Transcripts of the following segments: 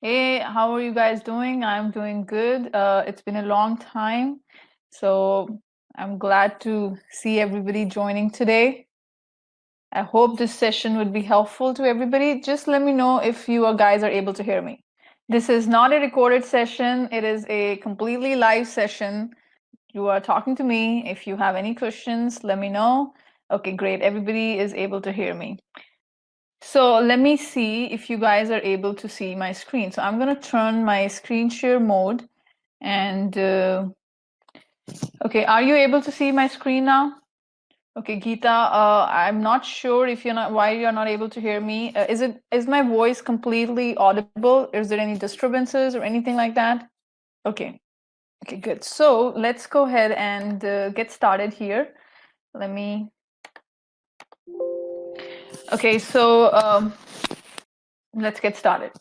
Hey, how are you guys doing? I'm doing good. It's been a long time, so I'm glad to see everybody joining today. I hope this session would be helpful to everybody. Just let me know if you guys are able to hear me. This is not a recorded session. It is a completely live session. You are talking to me. If you have any questions, let me know. Okay, great. Everybody is able to hear me. So let me see if you guys are able to see my screen. So I'm going to turn my screen share mode and okay, are you able to see my screen now? Okay, Geeta, I'm not sure if why you're not able to hear me. Is my voice completely audible? Is there any disturbances or anything like that? Okay, okay, good. So let's go ahead and get started here. Let me. Okay, so let's get started.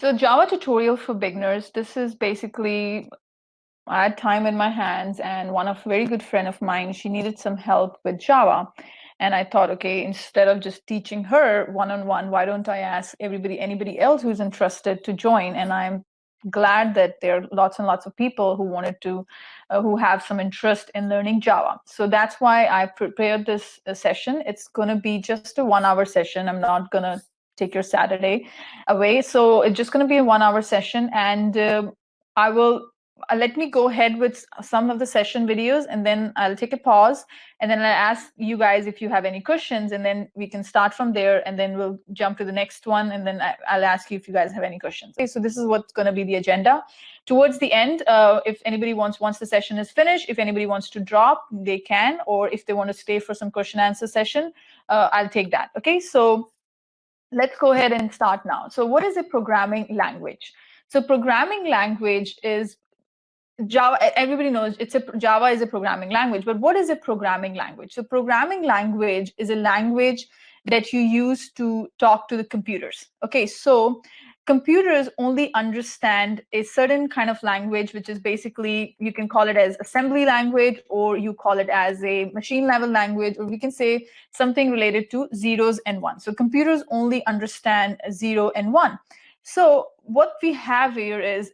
So Java tutorial for beginners. This is basically I had time in my hands, and one of very good friend of mine, she needed some help with Java. And I thought, okay, instead of just teaching her one-on-one, why don't I ask anybody else who's interested to join? And I'm glad that there are lots and lots of people who wanted to, who have some interest in learning Java. So that's why I prepared this session. It's going to be just a 1 hour session. I'm not going to take your Saturday away. So it's just going to be a 1 hour session, and I will let me go ahead with some of the session videos, and then I'll take a pause, and then I'll ask you guys if you have any questions, and then we can start from there, and then we'll jump to the next one, and then I'll ask you if you guys have any questions. Okay, so this is what's going to be the agenda. Towards the end, if anybody once the session is finished, if anybody wants to drop, they can, or if they want to stay for some question answer session, I'll take that. Okay, so let's go ahead and start now. So what is a programming language? So programming language is Java. Everybody knows Java is a programming language, but what is a programming language? So programming language is a language that you use to talk to the computers. Okay, so computers only understand a certain kind of language, which is basically, you can call it as assembly language, or you call it as a machine level language, or we can say something related to zeros and ones. So computers only understand 0 and 1. So what we have here is,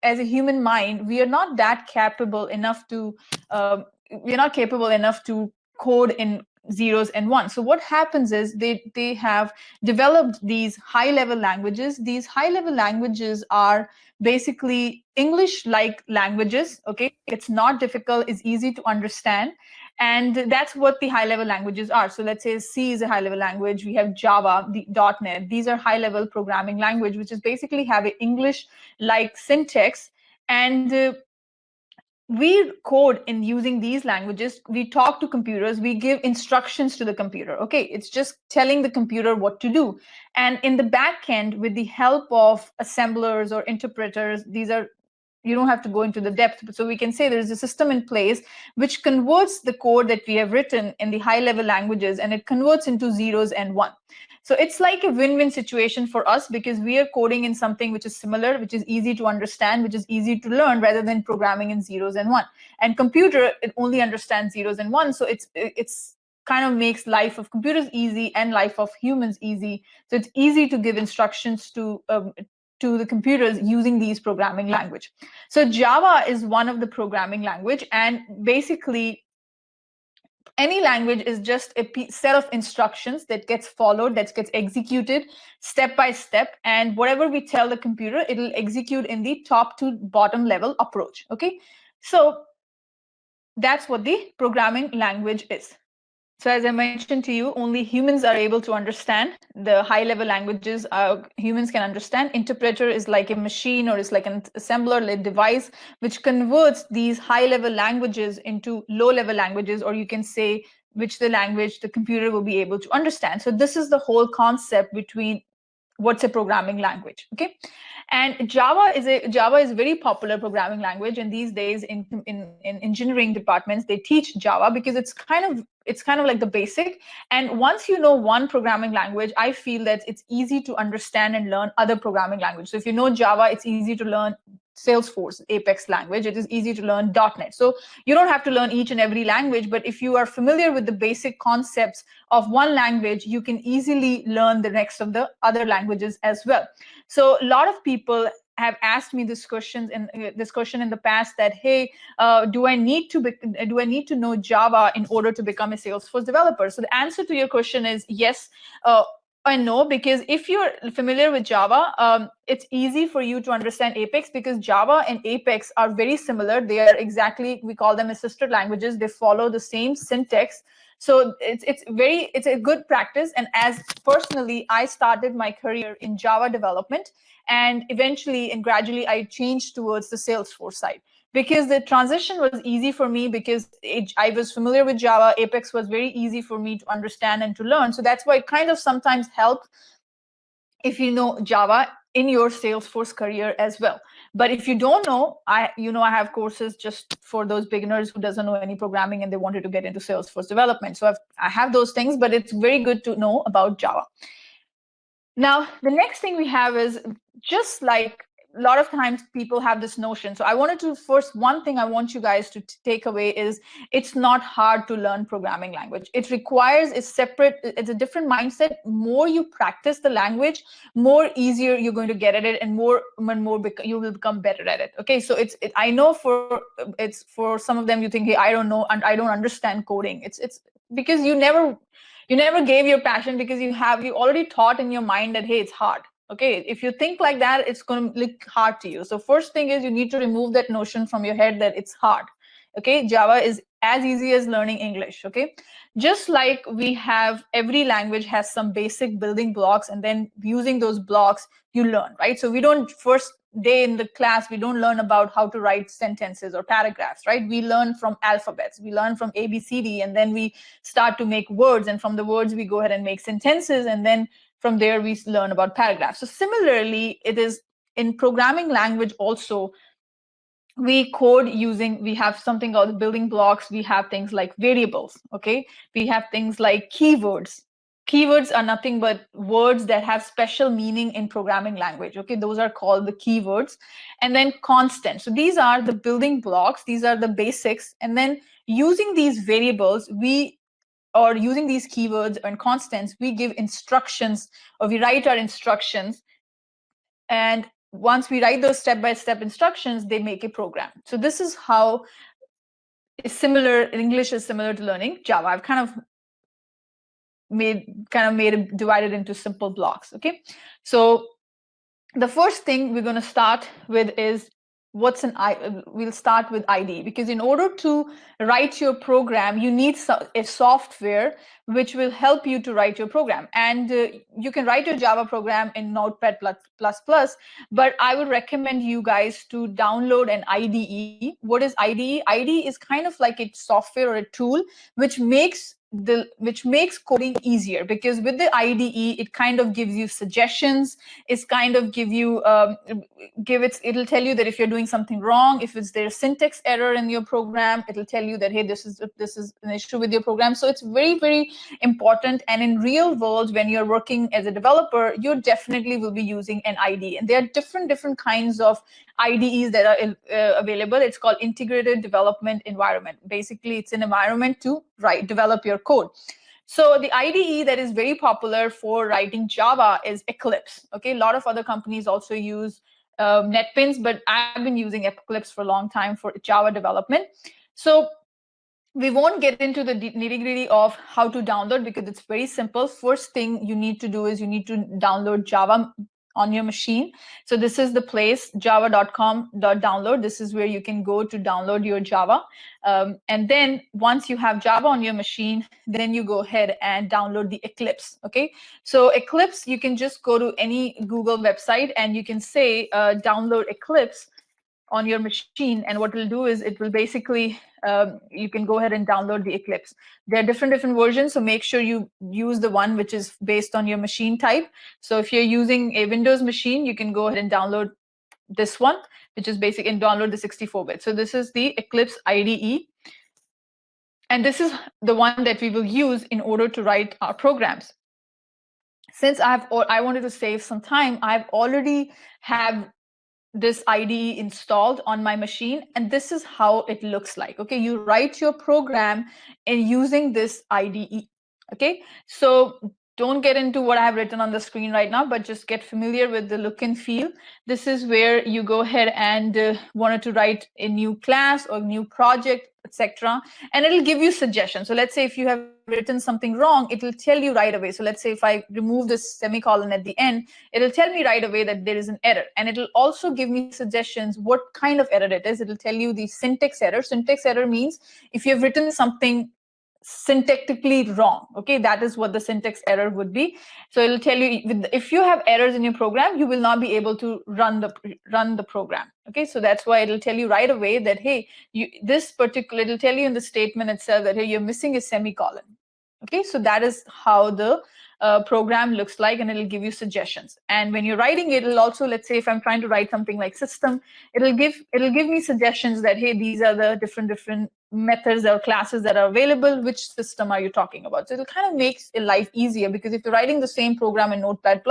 as a human mind, we are not that capable enough to we're not capable enough to code in zeros and ones. So what happens is they have developed these high level languages. These high level languages are basically English like languages. Okay, it's not difficult, it's easy to understand, and that's what the high level languages are. So let's say C is a high level language, we have Java, the .NET. These are high level programming language, which is basically have an English like syntax, and we code in using these languages. We talk to computers, we give instructions to the computer. Okay, it's just telling the computer what to do. And in the back end, with the help of assemblers or interpreters, these are, you don't have to go into the depth, but so we can say there's a system in place which converts the code that we have written in the high level languages, and it converts into zeros and one. So it's like a win-win situation for us, because we are coding in something which is similar, which is easy to understand, which is easy to learn, rather than programming in zeros and one. And computer, it only understands zeros and ones, so it's kind of makes life of computers easy and life of humans easy. So it's easy to give instructions to the computers using these programming language. So Java is one of the programming language, and basically any language is just a set of instructions that gets followed, that gets executed step by step, and whatever we tell the computer, it'll execute in the top to bottom level approach. Okay, so that's what the programming language is. So as I mentioned to you, only humans are able to understand the high level languages. Humans can understand. Interpreter is like a machine, or is like an assembler like device which converts these high level languages into low level languages, or you can say which the language the computer will be able to understand. So this is the whole concept between what's a programming language. Okay, and Java is a very popular programming language, and these days in engineering departments they teach Java, because it's kind of like the basic. And once you know one programming language, I feel that it's easy to understand and learn other programming languages. So if you know Java, it's easy to learn Salesforce, Apex language. It is easy to learn .NET. So you don't have to learn each and every language, but if you are familiar with the basic concepts of one language, you can easily learn the rest of the other languages as well. So a lot of people have asked me this question in the past that, hey, do I need to know Java in order to become a Salesforce developer? So the answer to your question is yes. I know, because if you're familiar with Java, it's easy for you to understand Apex, because Java and Apex are very similar. They are exactly, we call them as sister languages. They follow the same syntax. So it's a good practice. And as personally, I started my career in Java development, and eventually and gradually I changed towards the Salesforce side, because the transition was easy for me, because I was familiar with Java. Apex was very easy for me to understand and to learn. So that's why it kind of sometimes helps if you know Java in your Salesforce career as well. But if you don't know, I have courses just for those beginners who doesn't know any programming and they wanted to get into Salesforce development. So I have those things, but it's very good to know about Java. Now, the next thing we have is, just like a lot of times people have this notion. So I wanted to first, one thing I want you guys to take away is, it's not hard to learn programming language. It requires it's a different mindset. More you practice the language, more easier you're going to get at it, and more you will become better at it. Okay, so I know for some of them you think, hey, I don't know and I don't understand coding. It's because you never gave your passion, because you already thought in your mind that, hey, it's hard. Okay, if you think like that, it's going to look hard to you. So first thing is, you need to remove that notion from your head that it's hard. Okay, Java is as easy as learning English. Okay, just like we have, every language has some basic building blocks, and then using those blocks you learn, right? So we don't, first day in the class, we don't learn about how to write sentences or paragraphs, right? We learn from alphabets, we learn from ABCD, and then we start to make words, and from the words we go ahead and make sentences, and then from there we learn about paragraphs. So similarly, it is in programming language also. We have something called building blocks. We have things like variables. Okay, we have things like keywords. Keywords are nothing but words that have special meaning in programming language. Okay, those are called the keywords. And then constants. So these are the building blocks. These are the basics. And then using these variables, or using these keywords and constants, we give instructions, or we write our instructions. And once we write those step-by-step instructions, they make a program. So this is how English is similar to learning Java. I've kind of divided into simple blocks. Okay, so the first thing we're going to start with is, we'll start with IDE, because in order to write your program, you need a software which will help you to write your program. And you can write your Java program in Notepad++, but I would recommend you guys to download an IDE. What is IDE? IDE is kind of like a software or a tool which makes coding easier, because with the IDE, it kind of gives you suggestions. It's kind of it'll tell you that if you're doing something wrong, if there's syntax error in your program, it'll tell you that, hey, this is an issue with your program. So it's very, very important. And in real world, when you're working as a developer, you definitely will be using an IDE. And there are different kinds of IDEs that are available. It's called integrated development environment. Basically, it's an environment to develop your code. So the IDE that is very popular for writing Java is Eclipse. Okay, a lot of other companies also use NetBeans, but I've been using Eclipse for a long time for Java development. So we won't get into the nitty-gritty of how to download, because it's very simple. First thing you need to do is you need to download Java on your machine. So this is the place, java.com.download. This is where you can go to download your Java. And then once you have Java on your machine, then you go ahead and download the Eclipse. Okay, so Eclipse, you can just go to any Google website and you can say download Eclipse on your machine, and what it'll do is it will basically you can go ahead and download the Eclipse. There are different versions, so make sure you use the one which is based on your machine type. So if you're using a Windows machine, you can go ahead and download this one, which is basic, and download the 64-bit. So this is the Eclipse IDE, and this is the one that we will use in order to write our programs. Since I wanted to save some time, I've already have this IDE installed on my machine, and this is how it looks like. Okay, you write your program in using this IDE. Okay, so don't get into what I have written on the screen right now, but just get familiar with the look and feel. This is where you go ahead and wanted to write a new class or new project, etc. And it'll give you suggestions. So let's say if you have written something wrong, it'll tell you right away. So let's say if I remove this semicolon at the end, it'll tell me right away that there is an error. And it'll also give me suggestions what kind of error it is. It'll tell you the syntax error. Syntax error means if you have written something syntactically wrong. Okay, that is what the syntax error would be. So it'll tell you if you have errors in your program, you will not be able to run the program. Okay, so that's why it'll tell you right away that hey, it'll tell you in the statement itself that hey, you're missing a semicolon. Okay, so that is how the program looks like, and it'll give you suggestions. And when you're writing it, it'll also, let's say if I'm trying to write something like system, it'll give me suggestions that hey, these are the different methods or classes that are available. Which system are you talking about? So it'll kind of make life easier, because if you're writing the same program in Notepad++,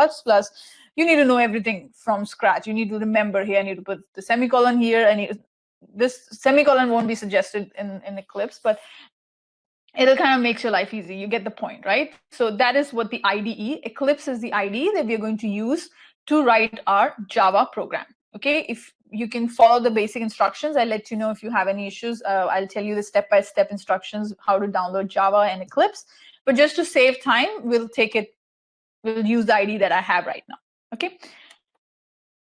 you need to know everything from scratch. You need to remember here, I need to put the semicolon here, and this semicolon won't be suggested in Eclipse, but it'll kind of makes your life easy. You get the point, right? So that is what the IDE, Eclipse is the IDE that we're going to use to write our Java program. Okay, if you can follow the basic instructions, I'll let you know if you have any issues. I'll tell you the step-by-step instructions, how to download Java and Eclipse. But just to save time, we'll use the IDE that I have right now. Okay,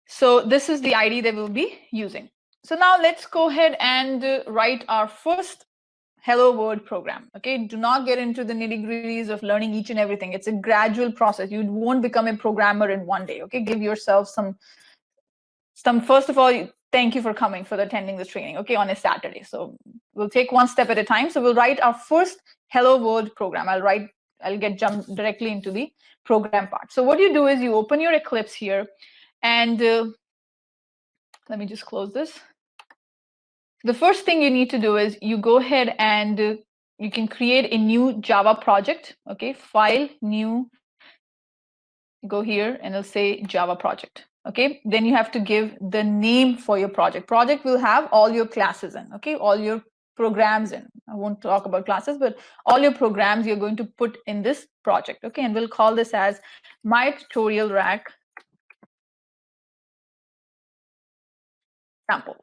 so this is the IDE that we'll be using. So now let's go ahead and write our first Hello World program. Okay, do not get into the nitty-gritties of learning each and everything. It's a gradual process. You won't become a programmer in one day. Okay, give yourself some. First of all, thank you for coming, for attending this training. Okay, on a Saturday. So we'll take one step at a time. So we'll write our first Hello World program. I'll jump directly into the program part. So what you do is you open your Eclipse here, and let me just close this. The first thing you need to do is you go ahead and you can create a new Java project. Okay, file, new, go here, and it'll say Java project. Okay, then you have to give the name for your project. Project will have all your classes in, okay, all your programs in. I won't talk about classes, but all your programs you're going to put in this project. Okay, and we'll call this as MyTutorialRack sample.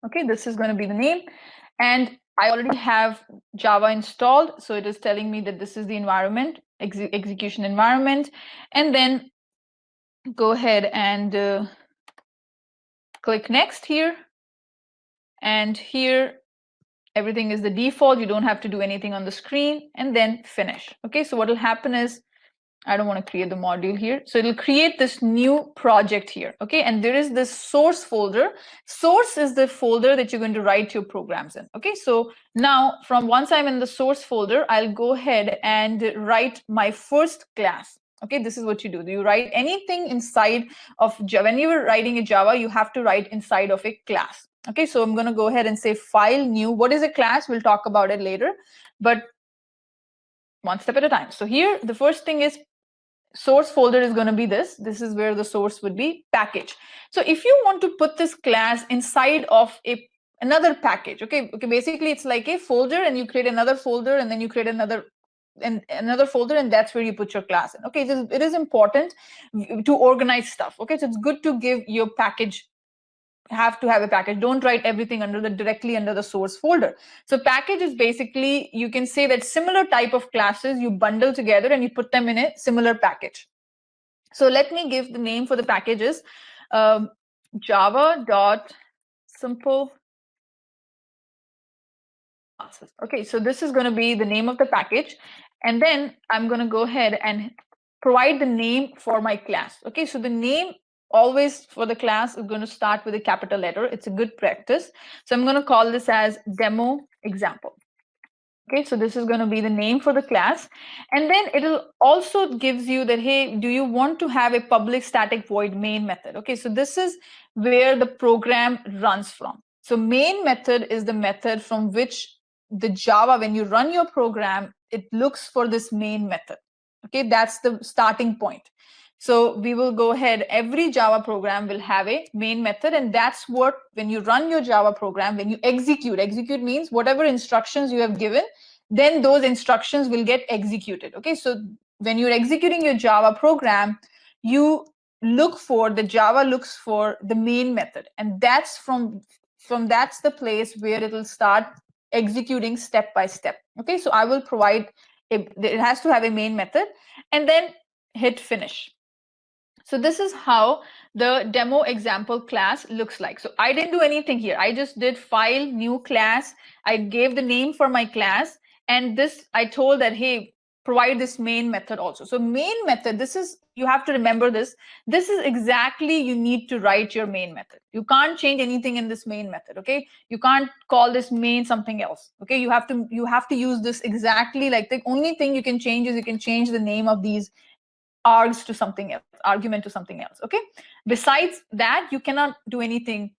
Okay, this is going to be the name, and I already have Java installed, so it is telling me that this is the environment, execution environment, and then go ahead and click next here, and here everything is the default. You don't have to do anything on the screen, and then finish. Okay, so what will happen is I don't want to create the module here. So it'll create this new project here. Okay, and there is this source folder. Source is the folder that you're going to write your programs in. Okay, so now once I'm in the source folder, I'll go ahead and write my first class. Okay, this is what you do. You write anything inside of Java. When you're writing a Java, you have to write inside of a class. Okay, so I'm going to go ahead and say file, new. What is a class? We'll talk about it later, but one step at a time. So here, the first thing is source folder is going to be this. This is where the source would be, package. So if you want to put this class inside of another package, okay, basically it's like a folder, and you create another folder, and then you create another folder, and that's where you put your class in. Okay, it is important to organize stuff. Okay, so it's good to give your package, have to have a package. Don't write everything directly under the source folder. So package is basically, you can say that similar type of classes you bundle together and you put them in a similar package. So let me give the name for the packages, java.simple classes. Okay, so this is going to be the name of the package, and then I'm going to go ahead and provide the name for my class. Okay, so the name always for the class is going to start with a capital letter. It's a good practice. So I'm going to call this as demo example. Okay, so this is going to be the name for the class, and then it'll also gives you that, hey, do you want to have a public static void main method? Okay, so this is where the program runs from. So main method is the method from which the Java, when you run your program, it looks for this main method. Okay, that's the starting point. So we will go ahead, every Java program will have a main method, and that's what, when you run your Java program, when you execute means whatever instructions you have given, then those instructions will get executed. Okay, so when you're executing your Java program, you look for, the Java looks for the main method, and that's from that's the place where it will start executing step by step. Okay, so I will provide it has to have a main method, and then hit finish. So this is how the demo example class looks like. So I didn't do anything here. I just did file, new class. I gave the name for my class, and this I told that, hey, provide this main method also. So main method, this is, you have to remember this. This is exactly, you need to write your main method. You can't change anything in this main method. Okay, you can't call this main something else. Okay, you have to use this exactly. Like, the only thing you can change is you can change the name of these args to something else, argument to something else. Okay, besides that, you cannot do anything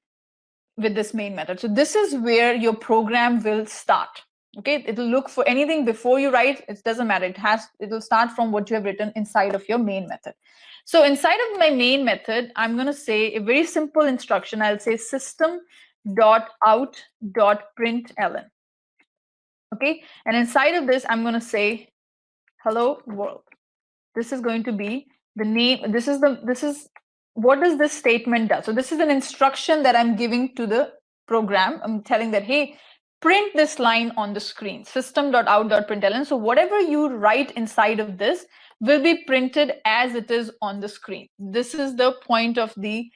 with this main method. So this is where your program will start. Okay, it'll look for anything before you write. It doesn't matter. It'll start from what you have written inside of your main method. So inside of my main method, I'm going to say a very simple instruction. I'll say system.out.println. Okay, and inside of this, I'm going to say hello world. This is going to be the name. This is what does this statement do? So this is an instruction that I'm giving to the program. I'm telling that, hey, print this line on the screen, system.out.println. So whatever you write inside of this will be printed as it is on the screen. This is the point of the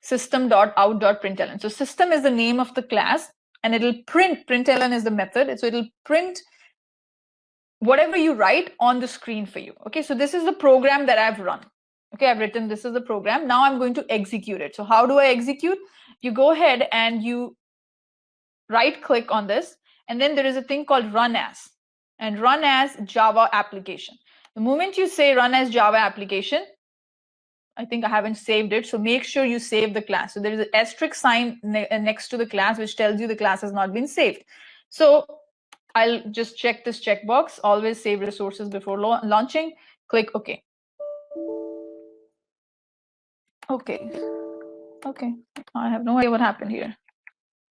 system.out.println. So system is the name of the class, and it'll print, println is the method. So it'll print whatever you write on the screen for you. Okay, so this is the program that I've run. Okay, I've written, this is the program. Now I'm going to execute it. So how do I execute? You go ahead and you right click on this, and then there is a thing called run as, and run as Java application. The moment you say run as Java application, I think I haven't saved it, so make sure you save the class. So there is an asterisk sign next to the class which tells you the class has not been saved. So I'll just check this checkbox, always save resources before launching. Click OK. Okay. Okay. I have no idea what happened here.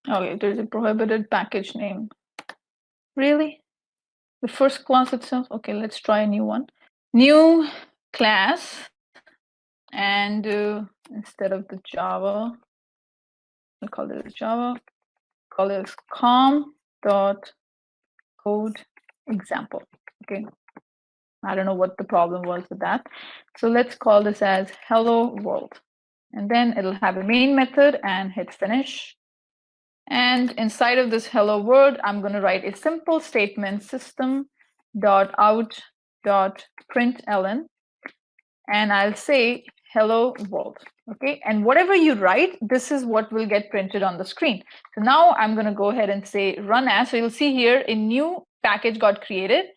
Okay, there's a prohibited package name. Really? The first class itself? Okay, let's try a new one. New class. And instead of the Java, we'll call it Java. Call it com.code example. Okay. I don't know what the problem was with that. So let's call this as hello world. And then it'll have a main method, and hit finish. And inside of this hello world, I'm going to write a simple statement, system.out.println. And I'll say hello world. Okay, and whatever you write, this is what will get printed on the screen. So now I'm going to go ahead and say run as. So you'll see here a new package got created,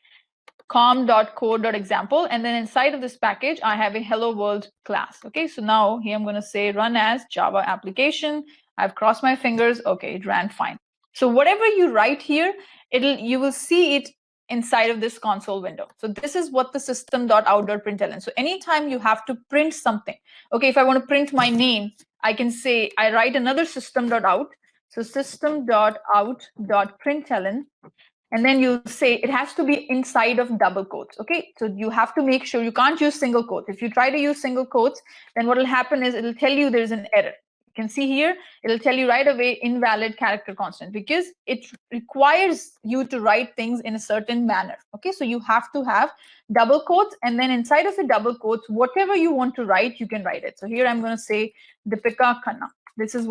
com.code.example, and then inside of this package I have a hello world class. Okay, so now here I'm going to say run as Java application. I've crossed my fingers. Okay, it ran fine. So whatever you write here, you will see it inside of this console window. So this is what the system.out.println. So anytime you have to print something, okay, if I want to print my name, I can say I write another system.out. So system.out.println, and then you'll say it has to be inside of double quotes. Okay, so you have to make sure you can't use single quotes. If you try to use single quotes, then what will happen is it'll tell you there's an error. You can see here, it'll tell you right away invalid character constant, because it requires you to write things in a certain manner. Okay, so you have to have double quotes, and then inside of the double quotes, whatever you want to write, you can write it. So here I'm going to say Deepika Khanna. This is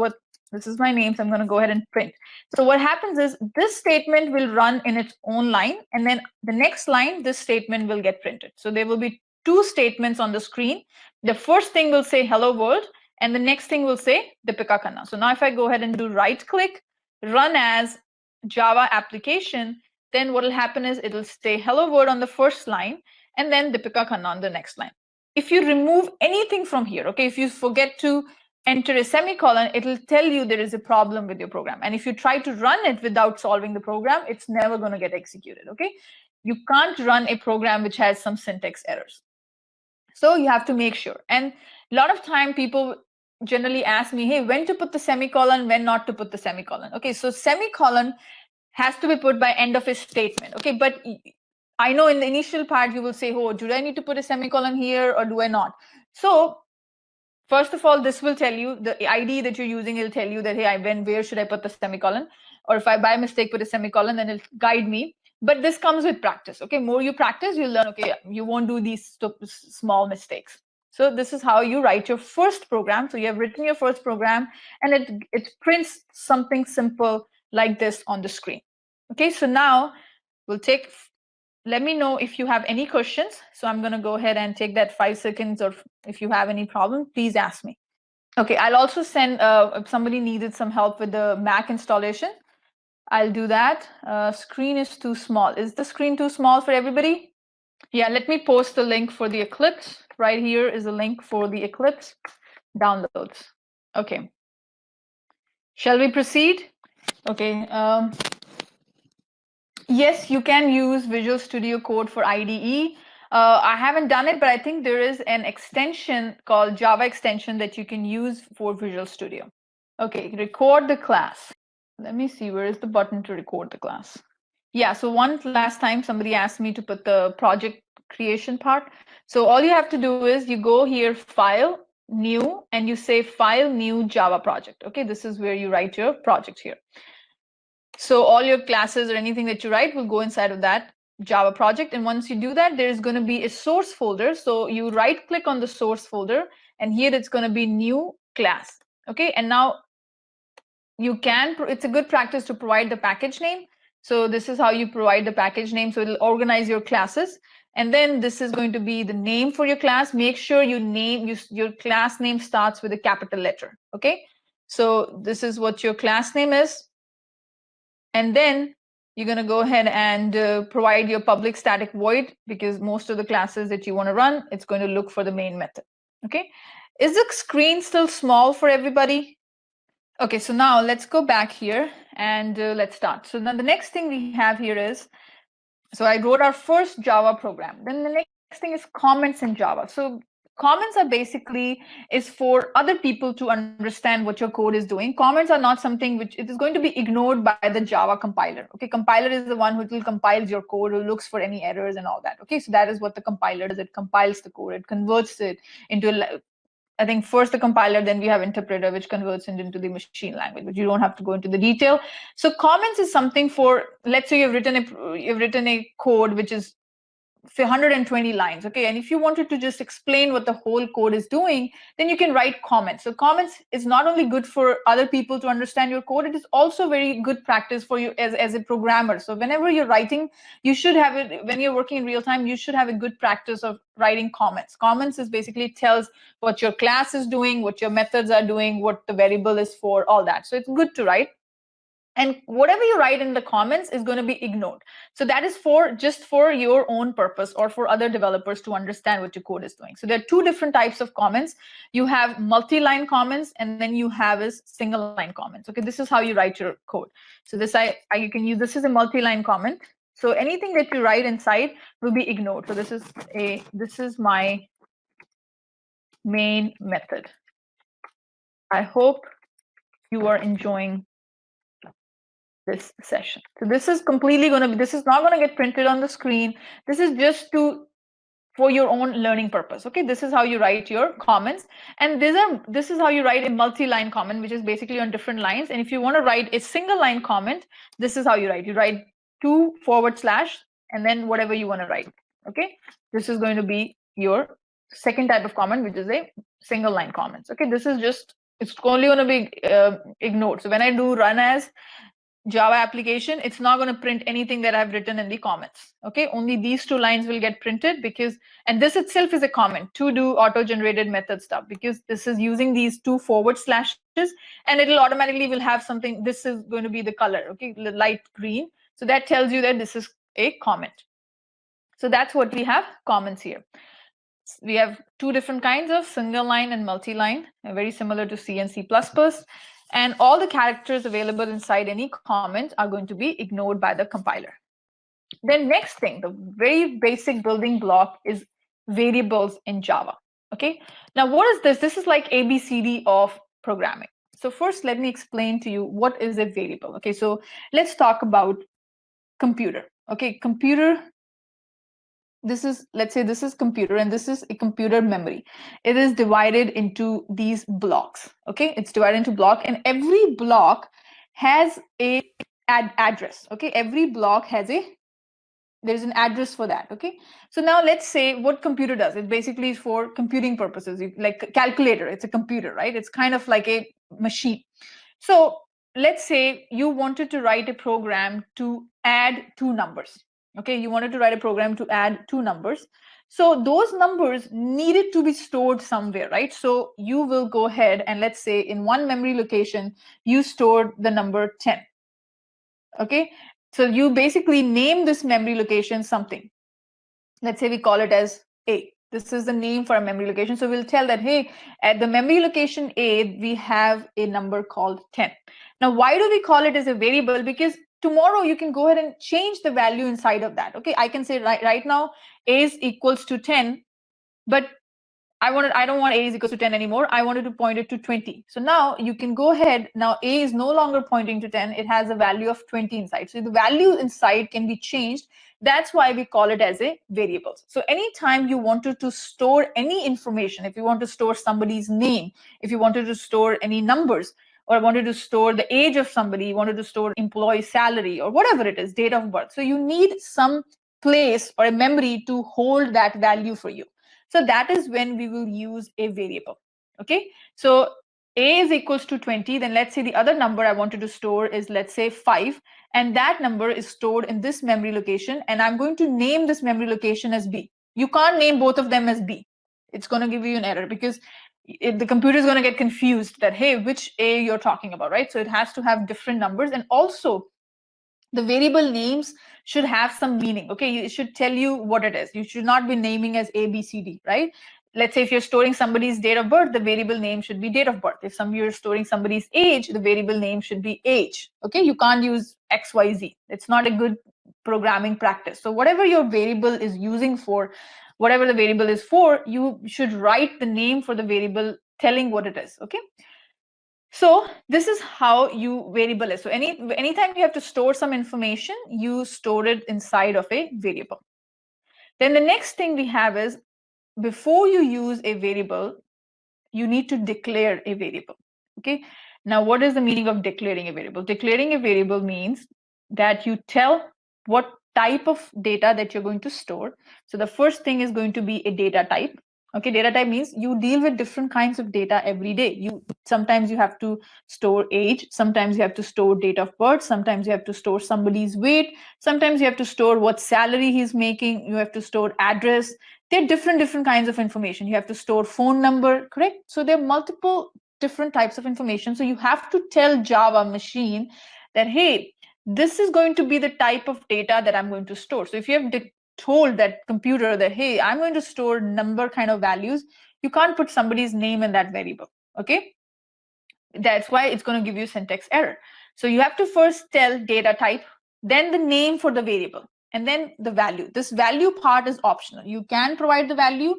my name, so I'm going to go ahead and print. So what happens is this statement will run in its own line, and then the next line, this statement will get printed. So there will be two statements on the screen. The first thing will say hello world, and the next thing will say Deepika Khanna. So now if I go ahead and do right click, run as Java application, then what will happen is it'll say hello world on the first line, and then Deepika Khanna on the next line. If you remove anything from here, okay, if you forget to enter a semicolon, it'll tell you there is a problem with your program. And if you try to run it without solving the program, it's never going to get executed. Okay, you can't run a program which has some syntax errors. So you have to make sure. And a lot of time people generally ask me, hey, when to put the semicolon, when not to put the semicolon. Okay, so semicolon has to be put by end of a statement. Okay, but I know in the initial part you will say, oh, do I need to put a semicolon here or do I not? So first of all, this will tell you the ID that you're using. It'll tell you that, hey, where should I put the semicolon? Or if I by mistake put a semicolon, then it'll guide me. But this comes with practice. Okay, more you practice, you'll learn. Okay, you won't do these small mistakes. So this is how you write your first program. So you have written your first program, and it prints something simple like this on the screen. Okay, so now we'll take. Let me know if you have any questions. So I'm going to go ahead and take that 5 seconds, or if you have any problem, please ask me. Okay, I'll also send, if somebody needed some help with the Mac installation, I'll do that. Screen is too small. Is the screen too small for everybody? Yeah, let me post the link for the Eclipse. Right here is a link for the Eclipse downloads. Okay. Shall we proceed? Okay. Yes, you can use Visual Studio Code for IDE. I haven't done it, but I think there is an extension called Java extension that you can use for Visual Studio. Okay, record the class. Let me see, where is the button to record the class? Yeah, so last time somebody asked me to put the project creation part. So all you have to do is you go here, File, New, and you say File, New Java Project. Okay, this is where you write your project here. So all your classes or anything that you write will go inside of that Java project. And once you do that, there's going to be a source folder. So you right click on the source folder, and here it's going to be new class. Okay, and now it's a good practice to provide the package name. So this is how you provide the package name. So it'll organize your classes. And then this is going to be the name for your class. Make sure your class name starts with a capital letter. Okay, so this is what your class name is. And then you're going to go ahead and provide your public static void, because most of the classes that you want to run, it's going to look for the main method. Okay, is the screen still small for everybody? Okay, so now let's go back here and let's start. So now the next thing we have here is, so I wrote our first Java program. Then the next thing is comments in Java. So comments are basically is for other people to understand what your code is doing. Comments are not something which it is going to be ignored by the Java compiler. Okay, compiler is the one who will compile your code, who looks for any errors and all that. Okay, so that is what the compiler does. It compiles the code, it converts it into I think first the compiler, then we have interpreter, which converts it into the machine language, but you don't have to go into the detail. So comments is something for, let's say you've written a code which is 120 lines, okay, and if you wanted to just explain what the whole code is doing, then you can write comments. So comments is not only good for other people to understand your code, it is also very good practice for you as a programmer. So whenever you're writing, you should have it, when you're working in real time, you should have a good practice of writing comments. Comments is basically tells what your class is doing, what your methods are doing, what the variable is for, all that. So it's good to write. And whatever you write in the comments is going to be ignored. So that is just for your own purpose, or for other developers to understand what your code is doing. So there are two different types of comments. You have multi-line comments, and then you have is single-line comments. Okay, this is how you write your code. So this you can use. This is a multi-line comment. So anything that you write inside will be ignored. So this is my main method. I hope you are enjoying this session. So this is completely going to be, this is not going to get printed on the screen. This is just for your own learning purpose. Okay, this is how you write your comments. And this is how you write a multi-line comment, which is basically on different lines. And if you want to write a single line comment, this is how you write. You write 2/ and then whatever you want to write. Okay, this is going to be your second type of comment, which is a single line comments. Okay, this is just, it's only going to be ignored. So when I do run as Java application, it's not going to print anything that I've written in the comments. Okay, only these 2 lines will get printed, because, and this itself is a comment to do auto-generated method stuff, because this is using these 2// and it'll automatically will have something. This is going to be the color, okay, light green. So that tells you that this is a comment. So that's what we have comments here. We have 2 different kinds of single line and multi-line, very similar to C and C++. And all the characters available inside any comment are going to be ignored by the compiler. Then next thing, the very basic building block is variables in Java. Okay, now what is this? This is like ABCD of programming. So first, let me explain to you what is a variable. Okay, so let's talk about computer. Okay, computer, this is, let's say this is computer and this is a computer memory. It is divided into these blocks. Okay, it's divided into block, and every block has a address. Okay, every block has a, there's an address for that. Okay, so now let's say what computer does. It basically is for computing purposes, like a calculator. It's a computer, right? It's kind of like a machine. So let's say you wanted to write a program to add two numbers. Okay, you wanted to write a program to add two numbers. So those numbers needed to be stored somewhere, right? So you will go ahead and let's say in one memory location, you stored the number 10. Okay, so you basically name this memory location something. Let's say we call it as A. This is the name for a memory location. So we'll tell that, hey, at the memory location A, we have a number called 10. Now, why do we call it as a variable? Because tomorrow you can go ahead and change the value inside of that. Okay, I can say right now A is equals to 10, but I don't want A is equal to 10 anymore. I wanted to point it to 20. So now you can go ahead. Now A is no longer pointing to 10. It has a value of 20 inside. So the value inside can be changed. That's why we call it as a variable. So anytime you wanted to store any information, if you want to store somebody's name, if you wanted to store any numbers, or wanted to store the age of somebody, you wanted to store employee salary or whatever it is, date of birth. So you need some place or a memory to hold that value for you. So that is when we will use a variable. Okay, so A is equals to 20. Then let's say the other number I wanted to store is, let's say 5. And that number is stored in this memory location. And I'm going to name this memory location as B. You can't name both of them as B. It's going to give you an error because the computer is going to get confused that, hey, which A you're talking about, right? So it has to have different numbers. And also, the variable names should have some meaning. Okay, it should tell you what it is. You should not be naming as A, B, C, D, right? Let's say if you're storing somebody's date of birth, the variable name should be date of birth. If you're storing somebody's age, the variable name should be age. Okay, you can't use X, Y, Z. It's not a good programming practice. So whatever your variable is using for, whatever the variable is for, you should write the name for the variable telling what it is. Okay. So this is how you variable is. So anytime you have to store some information, you store it inside of a variable. Then the next thing we have is, before you use a variable, you need to declare a variable. Okay. Now, what is the meaning of declaring a variable? Declaring a variable means that you tell what type of data that you're going to store. So the first thing is going to be a data type. Okay, data type means you deal with different kinds of data every day. Sometimes you have to store age, sometimes you have to store date of birth, sometimes you have to store somebody's weight, sometimes you have to store what salary he's making, you have to store address. There are different kinds of information. You have to store phone number, correct? So there are multiple different types of information. So you have to tell Java machine that, hey, this is going to be the type of data that I'm going to store. So if you have told that computer that, hey, I'm going to store number kind of values, you can't put somebody's name in that variable. Okay, that's why it's going to give you syntax error. So you have to first tell data type, then the name for the variable, and then the value. This value part is optional. You can provide the value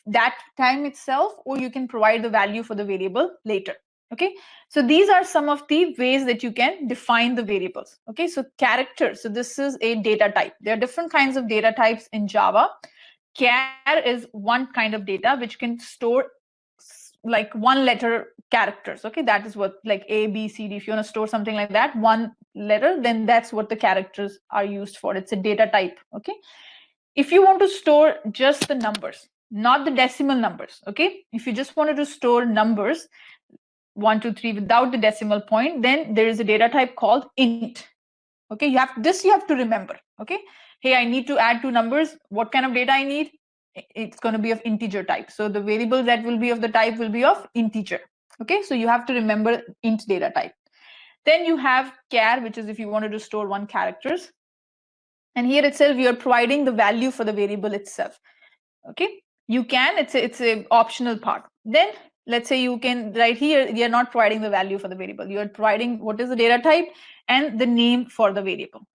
that time itself, or you can provide the value for the variable later. Okay, so these are some of the ways that you can define the variables. Okay, so character, so this is a data type. There are different kinds of data types in Java. Char is one kind of data which can store like one letter characters. Okay, that is what, like A, B, C, D. If you want to store something like that, one letter, then that's what the characters are used for. It's a data type. Okay, if you want to store just the numbers, not the decimal numbers, okay, if you just wanted to store numbers 1, 2, 3 without the decimal point, then there is a data type called int. Okay, you have to remember. Okay, hey, I need to add two numbers. What kind of data I need? It's going to be of integer type. So the variable that will be of the type will be of integer. Okay, so you have to remember int data type. Then you have char, which is if you wanted to store one characters. And here itself, you are providing the value for the variable itself. Okay, you can, it's a optional part. Then let's say you can, right here, you are not providing the value for the variable. You are providing what is the data type and the name for the variable.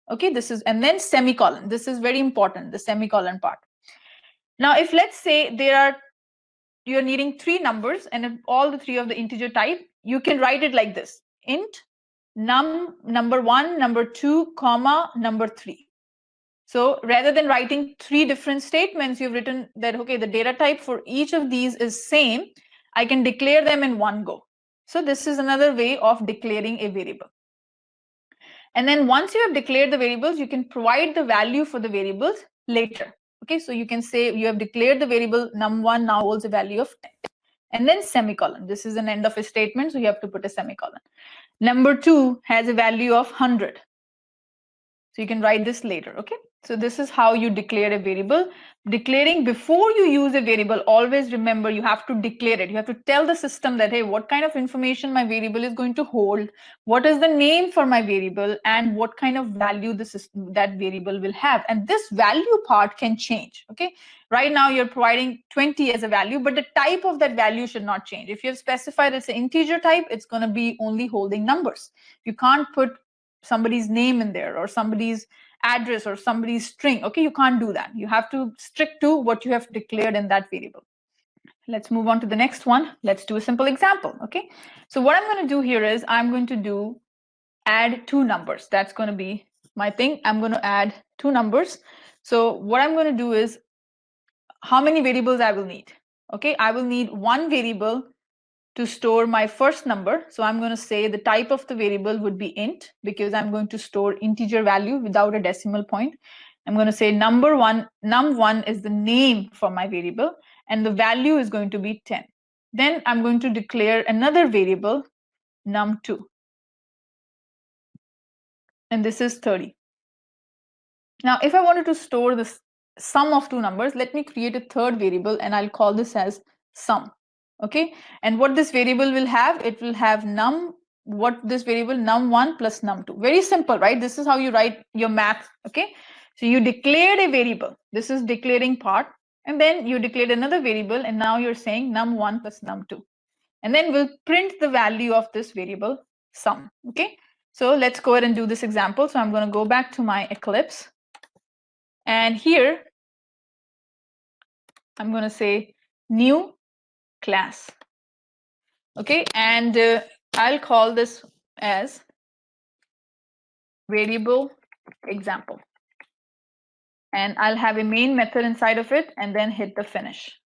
Okay, this is, and then semicolon. This is very important, the semicolon part. Now, if let's say you're needing 3 numbers and if all the 3 of the integer type, you can write it like this: int number 1, number 2, comma, number 3. So rather than writing 3 different statements, you've written that, okay, the data type for each of these is same. I can declare them in one go. So this is another way of declaring a variable. And then once you have declared the variables, you can provide the value for the variables later. Okay, so you can say you have declared the variable num1 now holds a value of 10. And then semicolon. This is an end of a statement, so you have to put a semicolon. Number 2 has a value of 100. So you can write this later, okay? So this is how you declare a variable. Declaring before you use a variable, always remember you have to declare it. You have to tell the system that, hey, what kind of information my variable is going to hold, what is the name for my variable, and what kind of value the system, that variable will have. And this value part can change, okay? Right now you're providing 20 as a value, but the type of that value should not change. If you have specified it's an integer type, it's going to be only holding numbers. You can't put somebody's name in there or somebody's address or somebody's string. Okay, you can't do that. You have to stick to what you have declared in that variable. Let's move on to the next one. Let's do a simple example. Okay, so what I'm going to do here is I'm going to add 2 numbers. That's going to be my thing. I'm going to add 2 numbers. So what I'm going to do is how many variables I will need. Okay, I will need 1 variable to store my first number. So I'm going to say the type of the variable would be int because I'm going to store integer value without a decimal point. I'm going to say num1 is the name for my variable and the value is going to be 10. Then I'm going to declare another variable num2 and this is 30. Now if I wanted to store the sum of 2 numbers, let me create a third variable and I'll call this as sum. Okay, and what this variable will have, it will have this variable num1 plus num2. Very simple, right? This is how you write your math. Okay, so you declared a variable. This is declaring part, and then you declared another variable, and now you're saying num1 plus num2, and then we'll print the value of this variable sum. Okay, so let's go ahead and do this example. So I'm going to go back to my Eclipse, and here I'm going to say new class. Okay, and I'll call this as variable example. And I'll have a main method inside of it and then hit the finish.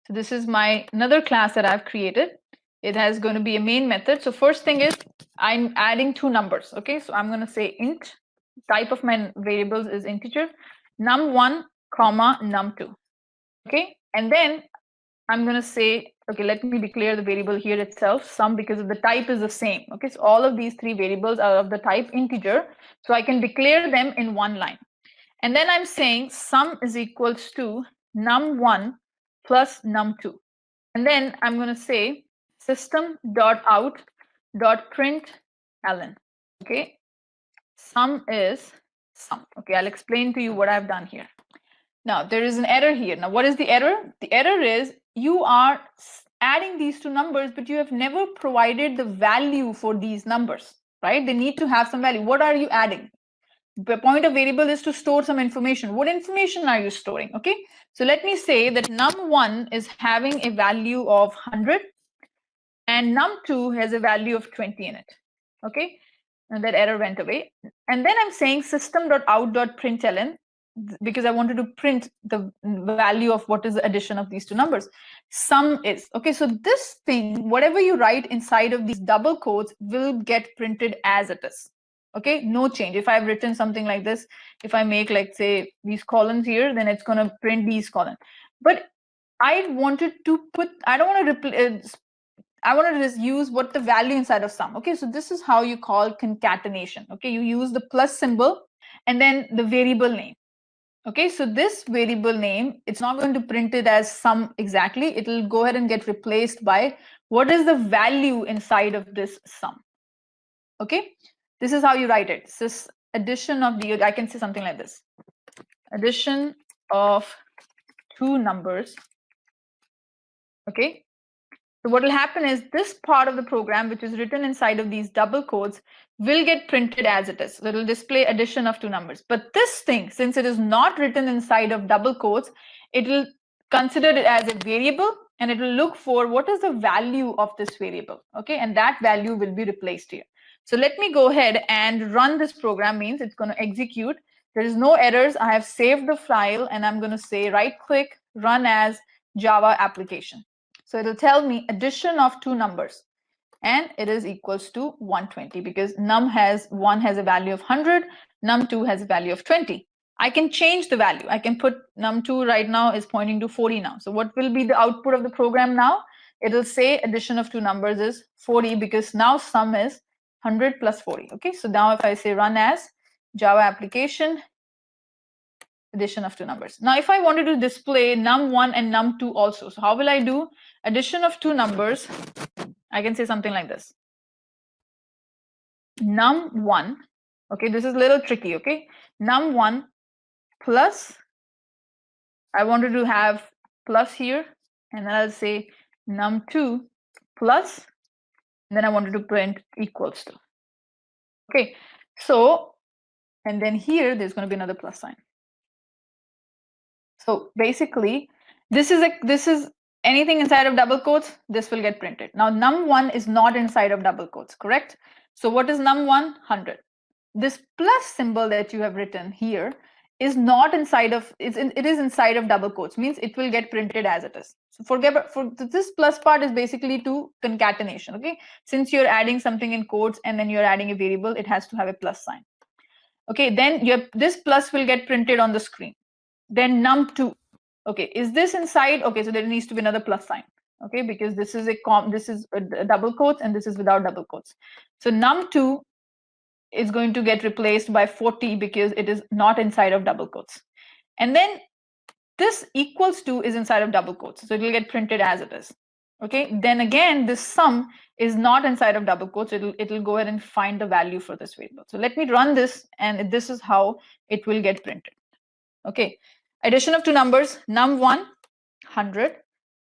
So this is my another class that I've created. It has going to be a main method. So first thing is I'm adding 2 numbers. Okay, so I'm going to say int. Type of my variables is integer. Num1, comma, num2. Okay, and then I'm going to say, okay, let me declare the variable here itself, sum, because the type is the same. Okay, so all of these 3 variables are of the type integer. So I can declare them in one line. And then I'm saying sum is equals to num1 plus num2. And then I'm going to say system.out.println. Okay, sum is sum. Okay, I'll explain to you what I've done here. Now, there is an error here. Now, what is the error? The error is you are adding these 2 numbers, but you have never provided the value for these numbers, right? They need to have some value. What are you adding? The point of variable is to store some information. What information are you storing? Okay, so let me say that num1 is having a value of 100 and num2 has a value of 20 in it. Okay, and that error went away. And then I'm saying system.out.println because I wanted to print the value of what is the addition of these 2 numbers. Sum is. Okay, so this thing, whatever you write inside of these double quotes will get printed as it is. Okay, no change. If I've written something like this, if I make like say these columns here, then it's going to print these columns. But I wanted to put, I don't want to I want to just use what the value inside of sum. Okay, so this is how you call concatenation. Okay, you use the plus symbol and then the variable name. Okay, so this variable name, it's not going to print it as sum exactly. It will go ahead and get replaced by what is the value inside of this sum. Okay, this is how you write it. This addition of the, I can say something like this. Addition of 2 numbers. Okay, so what will happen is this part of the program, which is written inside of these double quotes, will get printed as it is. So it will display addition of 2 numbers. But this thing, since it is not written inside of double quotes, it will consider it as a variable, and it will look for what is the value of this variable, okay? And that value will be replaced here. So let me go ahead and run this program, means it's going to execute. There is no errors. I have saved the file, and I'm going to say right click, run as Java application. So it'll tell me addition of two numbers, and it is equals to 120 because num1 has a value of 100, num2 has a value of 20. I can change the value. I can put num2 right now is pointing to 40 now. So what will be the output of the program now? It'll say addition of two numbers is 40 because now sum is 100 plus 40. Okay, so now if I say run as Java application, addition of two numbers. Now if I wanted to display num1 and num2 also, so how will I do addition of two numbers? I can say something like this. Num1, okay, this is a little tricky, okay? Num1 plus, I wanted to have plus here, and then I'll say num2 plus, and then I wanted to print equals to. Okay, so, and then here there's going to be another plus sign. So basically, this is anything inside of double quotes, this will get printed. Now num1 is not inside of double quotes, correct? So what is num1? 100. This plus symbol that you have written here is not inside of, it is inside of double quotes, means it will get printed as it is. So this plus part is basically to concatenation, okay? Since you're adding something in quotes and then you're adding a variable, it has to have a plus sign. Okay, then this plus will get printed on the screen. Then num2, okay, is this inside? Okay, so there needs to be another plus sign, okay, because this is a double quotes and this is without double quotes. So num2 is going to get replaced by 40 because it is not inside of double quotes. And then this equals to is inside of double quotes, so it will get printed as it is. Okay, then again, this sum is not inside of double quotes. It'll go ahead and find the value for this variable. So let me run this, and this is how it will get printed. Okay, addition of two numbers, num1 100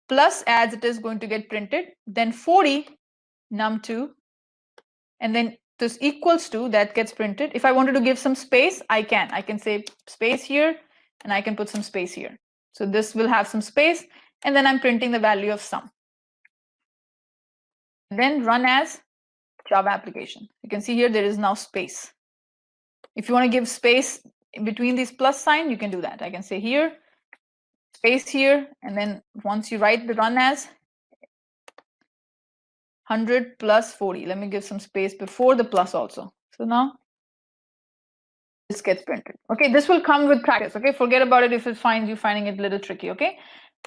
plus, as it is going to get printed, then 40 num2, and then this equals to, that gets printed. If I wanted to give some space, I can say space here, and I can put some space here. So this will have some space, and then I'm printing the value of sum. Then run as Java application. You can see here there is now space. If you want to give space between these plus sign, you can do that. I can say here, space here, and then once you write the run as 100 plus 40, let me give some space before the plus also. So now this gets printed. Okay, this will come with practice. Okay, forget about it if you finding it a little tricky. Okay,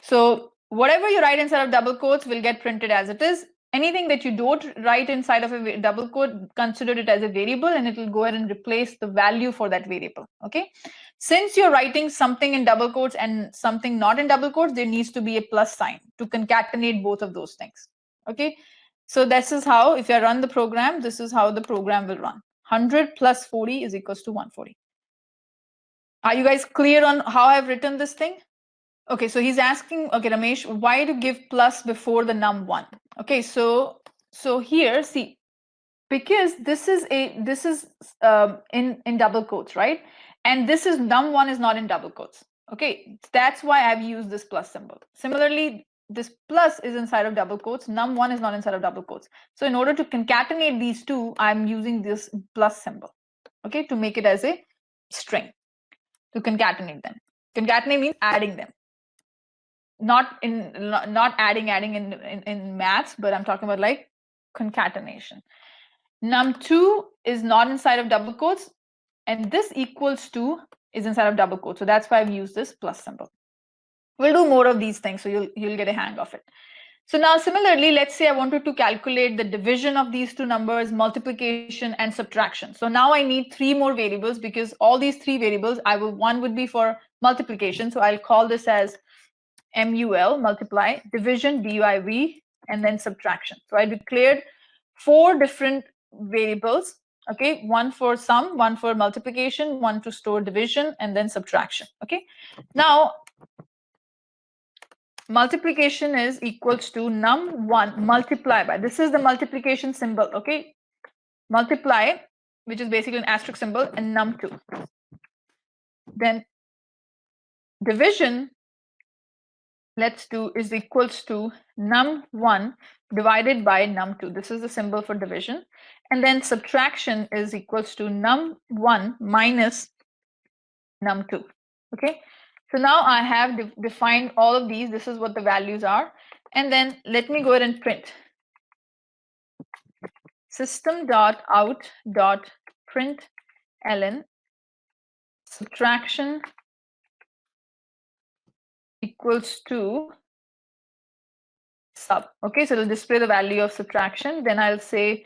so whatever you write inside of double quotes will get printed as it is. Anything that you don't write inside of a double quote, consider it as a variable, and it will go ahead and replace the value for that variable. Okay, since you're writing something in double quotes and something not in double quotes, there needs to be a plus sign to concatenate both of those things. Okay, so this is how, if I run the program, this is how the program will run. 100 plus 40 is equals to 140. Are you guys clear on how I've written this thing? Okay, so he's asking, okay, Ramesh, why to give plus before the num1? Okay, so here, see, because this is in double quotes, right? And this is num1 is not in double quotes. Okay, that's why I've used this plus symbol. Similarly, this plus is inside of double quotes, num1 is not inside of double quotes. So in order to concatenate these two, I'm using this plus symbol, okay, to make it as a string, to concatenate them. Concatenate means adding them. Not adding in maths, but I'm talking about like concatenation. Num2 is not inside of double quotes, and this equals to is inside of double quotes. So that's why I've used this plus symbol. We'll do more of these things, so you'll get a hang of it. So now similarly, let's say I wanted to calculate the division of these two numbers, multiplication and subtraction. So now I need three more variables, because all these three variables, one would be for multiplication. So I'll call this as MUL, multiply, division, DIV, and then subtraction. So I declared 4 different variables, okay, one for sum, one for multiplication, one to store division, and then subtraction. Okay, now multiplication is equals to num1 multiply by, this is the multiplication symbol, okay, multiply, which is basically an asterisk symbol, and num2. Then division let's do is equals to num1 divided by num2. This is the symbol for division. And then subtraction is equals to num1 minus num2. Okay, so now I have defined all of these. This is what the values are. And then let me go ahead and print system.out.println subtraction equals to sub. Okay, so it'll display the value of subtraction. Then I'll say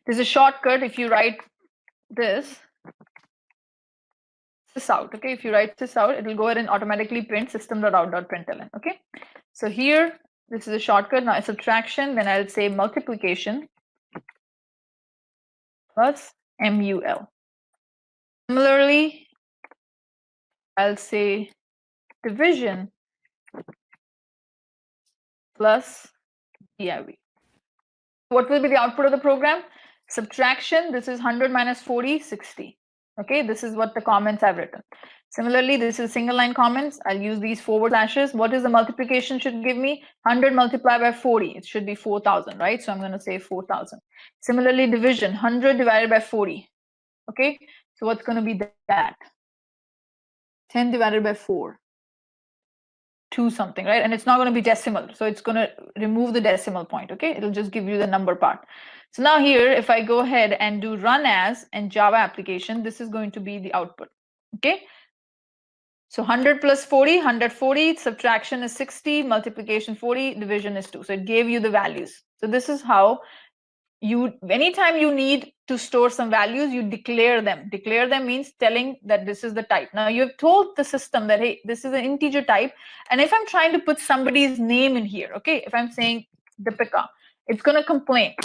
there's a shortcut. If you write this out, okay, if you write this out, it will go ahead and automatically print system.out.println. Okay, so here this is a shortcut. Now subtraction, then I'll say multiplication plus mul. Similarly, I'll say division plus div. What will be the output of the program? Subtraction, this is 100 minus 40, 60. Okay, this is what the comments I've written. Similarly, this is single line comments. I'll use these forward slashes. What is the multiplication should give me? 100 multiplied by 40. It should be 4,000, right? So I'm going to say 4,000. Similarly, division, 100 divided by 40. Okay, so what's going to be that? 10 divided by 4. 2 something, right? And it's not going to be decimal. So it's going to remove the decimal point. Okay, it'll just give you the number part. So now here, if I go ahead and do run as and Java application, this is going to be the output. Okay, so 100 plus 40, 140, subtraction is 60, multiplication 40, division is 2. So it gave you the values. So this is how you, anytime you need to store some values, you declare them. Declare them means telling that this is the type. Now you have told the system that, hey, this is an integer type. And if I'm trying to put somebody's name in here, okay, if I'm saying Deepika, it's going to complain.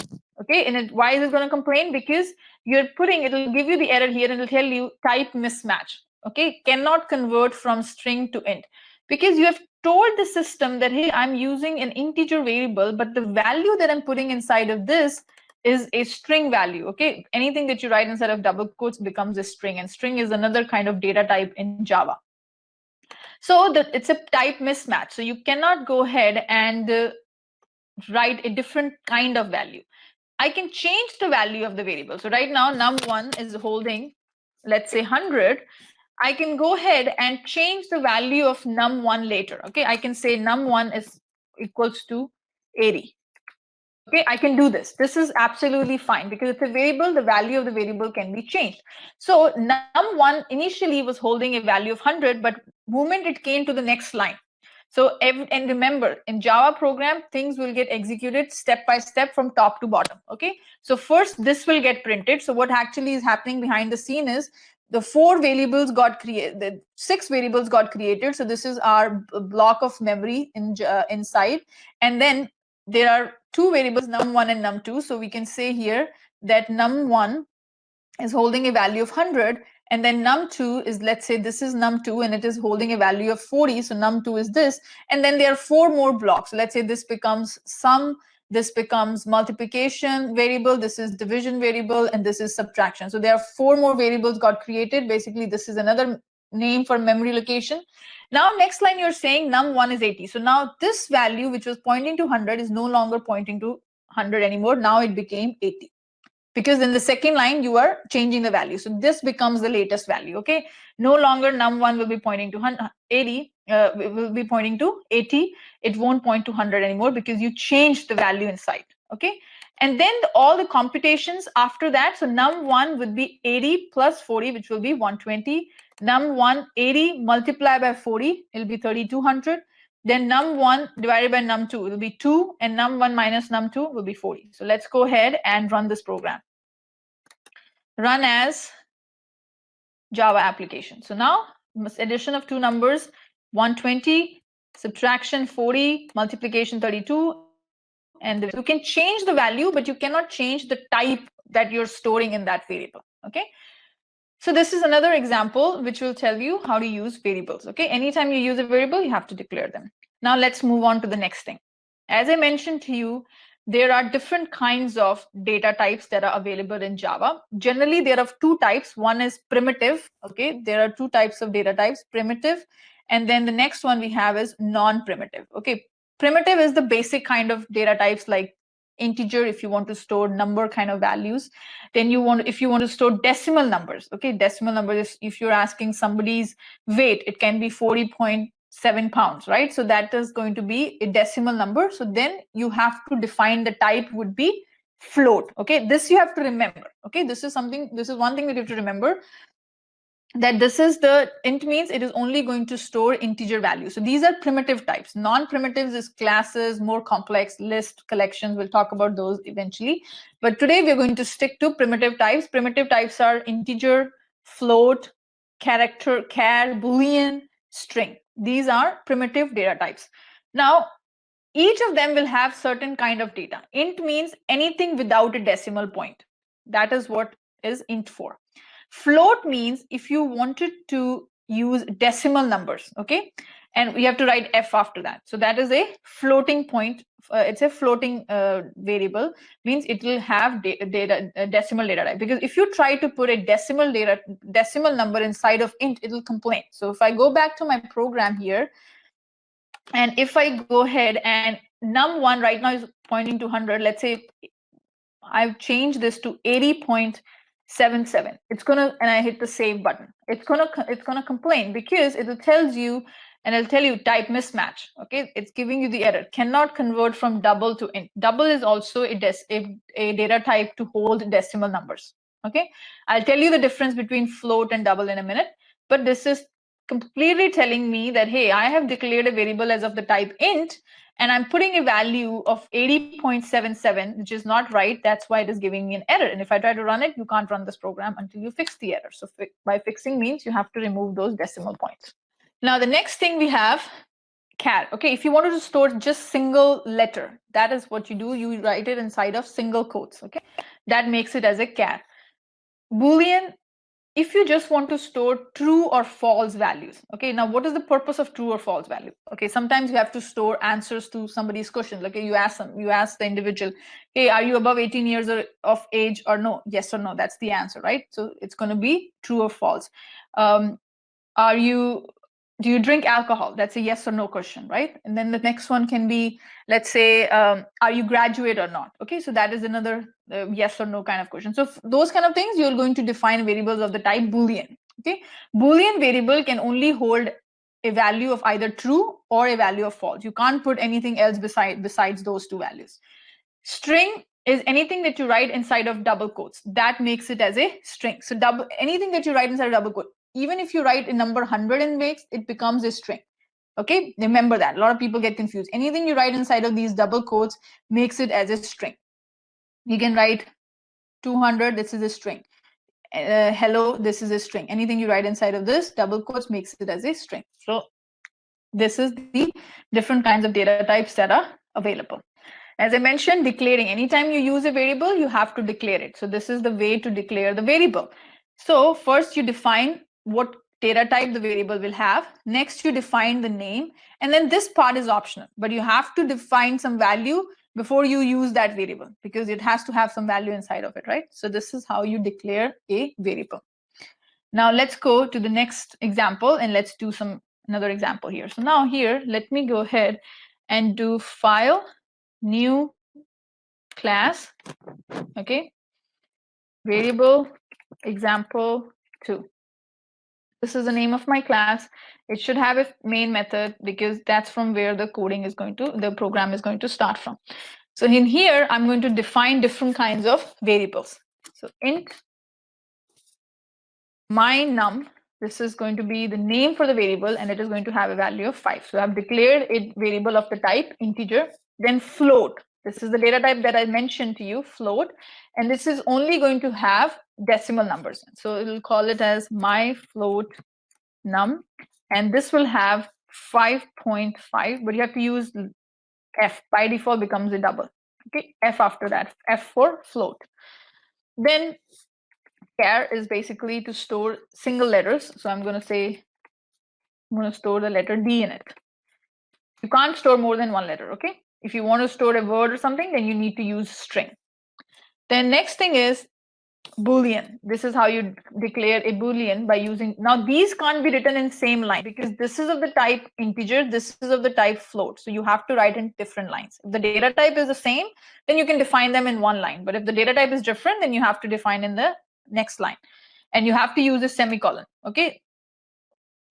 Okay, and why is it going to complain? Because you're putting, it'll give you the error here and it'll tell you type mismatch. Okay, cannot convert from string to int. Because you have told the system that, hey, I'm using an integer variable, but the value that I'm putting inside of this is a string value. Okay, anything that you write inside of double quotes becomes a string, and string is another kind of data type in Java. So it's a type mismatch. So you cannot go ahead and write a different kind of value. I can change the value of the variable. So right now num1 is holding, let's say 100. I can go ahead and change the value of num1 later. Okay, I can say num1 is equals to 80. Okay, I can do this. This is absolutely fine because it's a variable. The value of the variable can be changed. So num1 initially was holding a value of 100, but moment it came to the next line. So and remember, in Java program, things will get executed step by step from top to bottom. Okay, so first this will get printed. So what actually is happening behind the scene is the 4 variables got created, the 6 variables got created. So this is our block of memory inside, and then there are 2 variables, num1 and num2. So we can say here that num1 is holding a value of 100, and then num2 is, let's say this is num2 and it is holding a value of 40. So num2 is this, and then there are 4 more blocks. So let's say this becomes sum, this becomes multiplication variable, this is division variable, and this is subtraction. So there are 4 more variables got created. Basically, this is another name for memory location. Now next line you're saying num1 is 80. So now this value which was pointing to 100 is no longer pointing to 100 anymore. Now it became 80. Because in the second line you are changing the value. So this becomes the latest value. Okay, no longer num1 will be pointing to 80, will be pointing to 80. It won't point to 100 anymore because you changed the value inside. Okay, and then all the computations after that, so num1 would be 80 plus 40, which will be 120. Num1 80 multiplied by 40, it will be 3200. Then num1 divided by num2 will be 2, and num1 minus num2 will be 40. So let's go ahead and run this program. Run as Java application. So now addition of 2 numbers, 120, subtraction 40, multiplication 32, and you can change the value, but you cannot change the type that you're storing in that variable. Okay. So this is another example which will tell you how to use variables. Okay, anytime you use a variable, you have to declare them. Now let's move on to the next thing. As I mentioned to you, there are different kinds of data types that are available in Java. Generally, there are 2 types. One is primitive. Okay, there are 2 types of data types, primitive And then the next one we have is non-primitive. Okay, primitive is the basic kind of data types like integer if you want to store number kind of values. Then if you want to store decimal numbers. Okay, decimal numbers is if you're asking somebody's weight, it can be 40.7 pounds, right? So that is going to be a decimal number. So then you have to define the type would be float. Okay, this you have to remember. Okay, this is one thing that you have to remember, that this is the int means it is only going to store integer values. So these are primitive types. Non-primitives is classes, more complex list, collections. We'll talk about those eventually. But today we're going to stick to primitive types. Primitive types are integer, float, character, char, boolean, string. These are primitive data types. Now, each of them will have certain kind of data. Int means anything without a decimal point. That is what is int for. Float means if you wanted to use decimal numbers, okay, and we have to write f after that. So that is a floating point. It's a floating variable, means it will have decimal data type. Because if you try to put a decimal number inside of int, it will complain. So if I go back to my program here, and if I go ahead and num1 right now is pointing to 100, let's say I've changed this to 80.77. It's gonna, and I hit the save button. It's gonna complain because it tells you, and it'll tell you type mismatch. Okay, it's giving you the error. Cannot convert from double to int. Double is also a data type to hold decimal numbers. Okay, I'll tell you the difference between float and double in a minute. But this is completely telling me that, hey, I have declared a variable as of the type int, and I'm putting a value of 80.77, which is not right. That's why it is giving me an error. And if I try to run it, you can't run this program until you fix the error. So by fixing means you have to remove those decimal points. Now, the next thing we have char. Okay, if you wanted to store just single letter, that is what you do. You write it inside of single quotes. Okay, that makes it as a char. Boolean, if you just want to store true or false values. Okay, now what is the purpose of true or false value? Okay, sometimes you have to store answers to somebody's question. Like you ask the individual, hey, are you above 18 years of age or no? Yes or no, that's the answer, right? So it's going to be true or false. Do you drink alcohol? That's a yes or no question, right? And then the next one can be, let's say, are you graduate or not? Okay, so that is another yes or no kind of question. So those kind of things, you're going to define variables of the type Boolean. Okay, Boolean variable can only hold a value of either true or a value of false. You can't put anything else besides those two values. String is anything that you write inside of double quotes. That makes it as a string. So anything that you write inside a double quote, even if you write a number 100 in makes, it becomes a string. Okay, remember that. A lot of people get confused. Anything you write inside of these double quotes makes it as a string. You can write 200, this is a string. Hello, this is a string. Anything you write inside of this double quotes makes it as a string. So this is the different kinds of data types that are available. As I mentioned, declaring. Anytime you use a variable, you have to declare it. So this is the way to declare the variable. So first you define what data type the variable will have. Next, you define the name. And then this part is optional. But you have to define some value before you use that variable, because it has to have some value inside of it, right? So this is how you declare a variable. Now let's go to the next example, and let's do another example here. So now here, let me go ahead and do file, new class, okay, variable example 2. This is the name of my class. It should have a main method because that's from where the program is going to start from. So in here, I'm going to define different kinds of variables. So int my num, this is going to be the name for the variable, and it is going to have a value of 5. So I've declared a variable of the type integer. Then float. This is the data type that I mentioned to you, float. And this is only going to have decimal numbers. So it will call it as my float num. And this will have 5.5, but you have to use f. By default becomes a double. Okay, f after that, f for float. Then char is basically to store single letters. So I'm going to store the letter D in it. You can't store more than one letter, okay? If you want to store a word or something, then you need to use string. Then next thing is Boolean. This is how you declare a Boolean by using, now these can't be written in same line because this is of the type integer, this is of the type float. So you have to write in different lines. If the data type is the same, then you can define them in one line. But if the data type is different, then you have to define in the next line. And you have to use a semicolon, okay?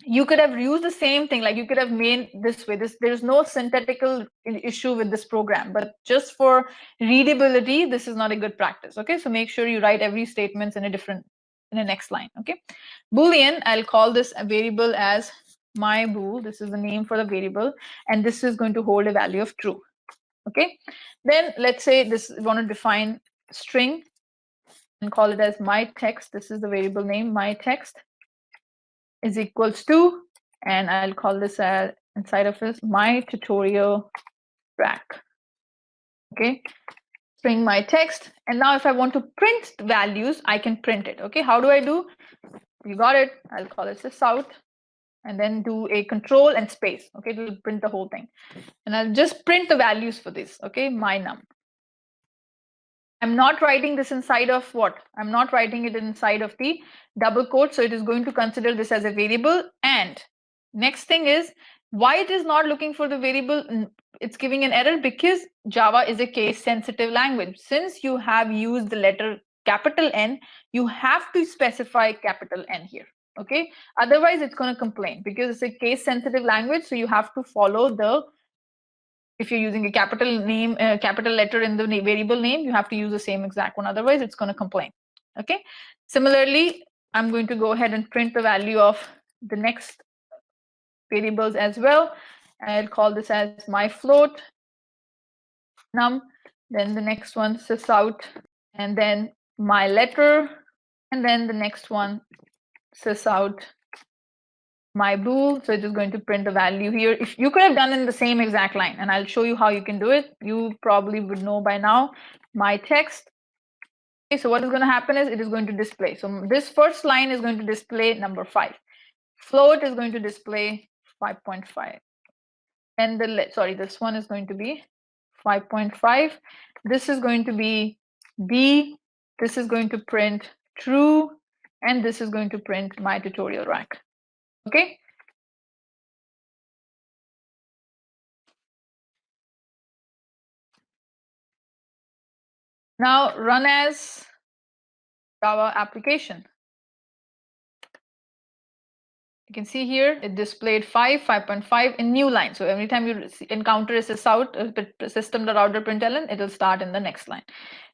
You could have used the same thing, like you could have made this way. There's no syntactical issue with this program, but just for readability, this is not a good practice. Okay, so make sure you write every statement in the next line. Okay, Boolean, I'll call this a variable as my bool. This is the name for the variable, and this is going to hold a value of true. Okay, then let's say this we want to define string and call it as my text. This is the variable name, my text is equals to, and I'll call this as inside of this my tutorial rack. Okay, string my text, and now if I want to print the values, I can print it. Okay, how do I do? You got it. I'll call it this out, and then do a control and space. Okay, it will print the whole thing, and I'll just print the values for this. Okay, my num. I'm not writing this inside of what? I'm not writing it inside of the double quote. So it is going to consider this as a variable. And next thing is why it is not looking for the variable. It's giving an error because Java is a case sensitive language. Since you have used the letter capital N, you have to specify capital N here. Okay. Otherwise, it's going to complain because it's a case sensitive language. So you have to follow the, if you're using a capital name, capital letter in the variable name, you have to use the same exact one. Otherwise, it's going to complain. Okay. Similarly, I'm going to go ahead and print the value of the next variables as well. I'll call this as my float num. Then the next one sys out, and then my letter, and then the next one sys out my bool. So it is going to print the value here. If you could have done in the same exact line, and I'll show you how you can do it. You probably would know by now. My text. Okay, so what is going to happen is it is going to display. So this first line is going to display number 5. Float is going to display 5.5. And this one is going to be 5.5. This is going to be B. This is going to print true, and this is going to print my tutorial rack. Okay. Now run as Java application. You can see here it displayed 5.5 in new line. So every time you encounter a system.out.println, it will start in the next line.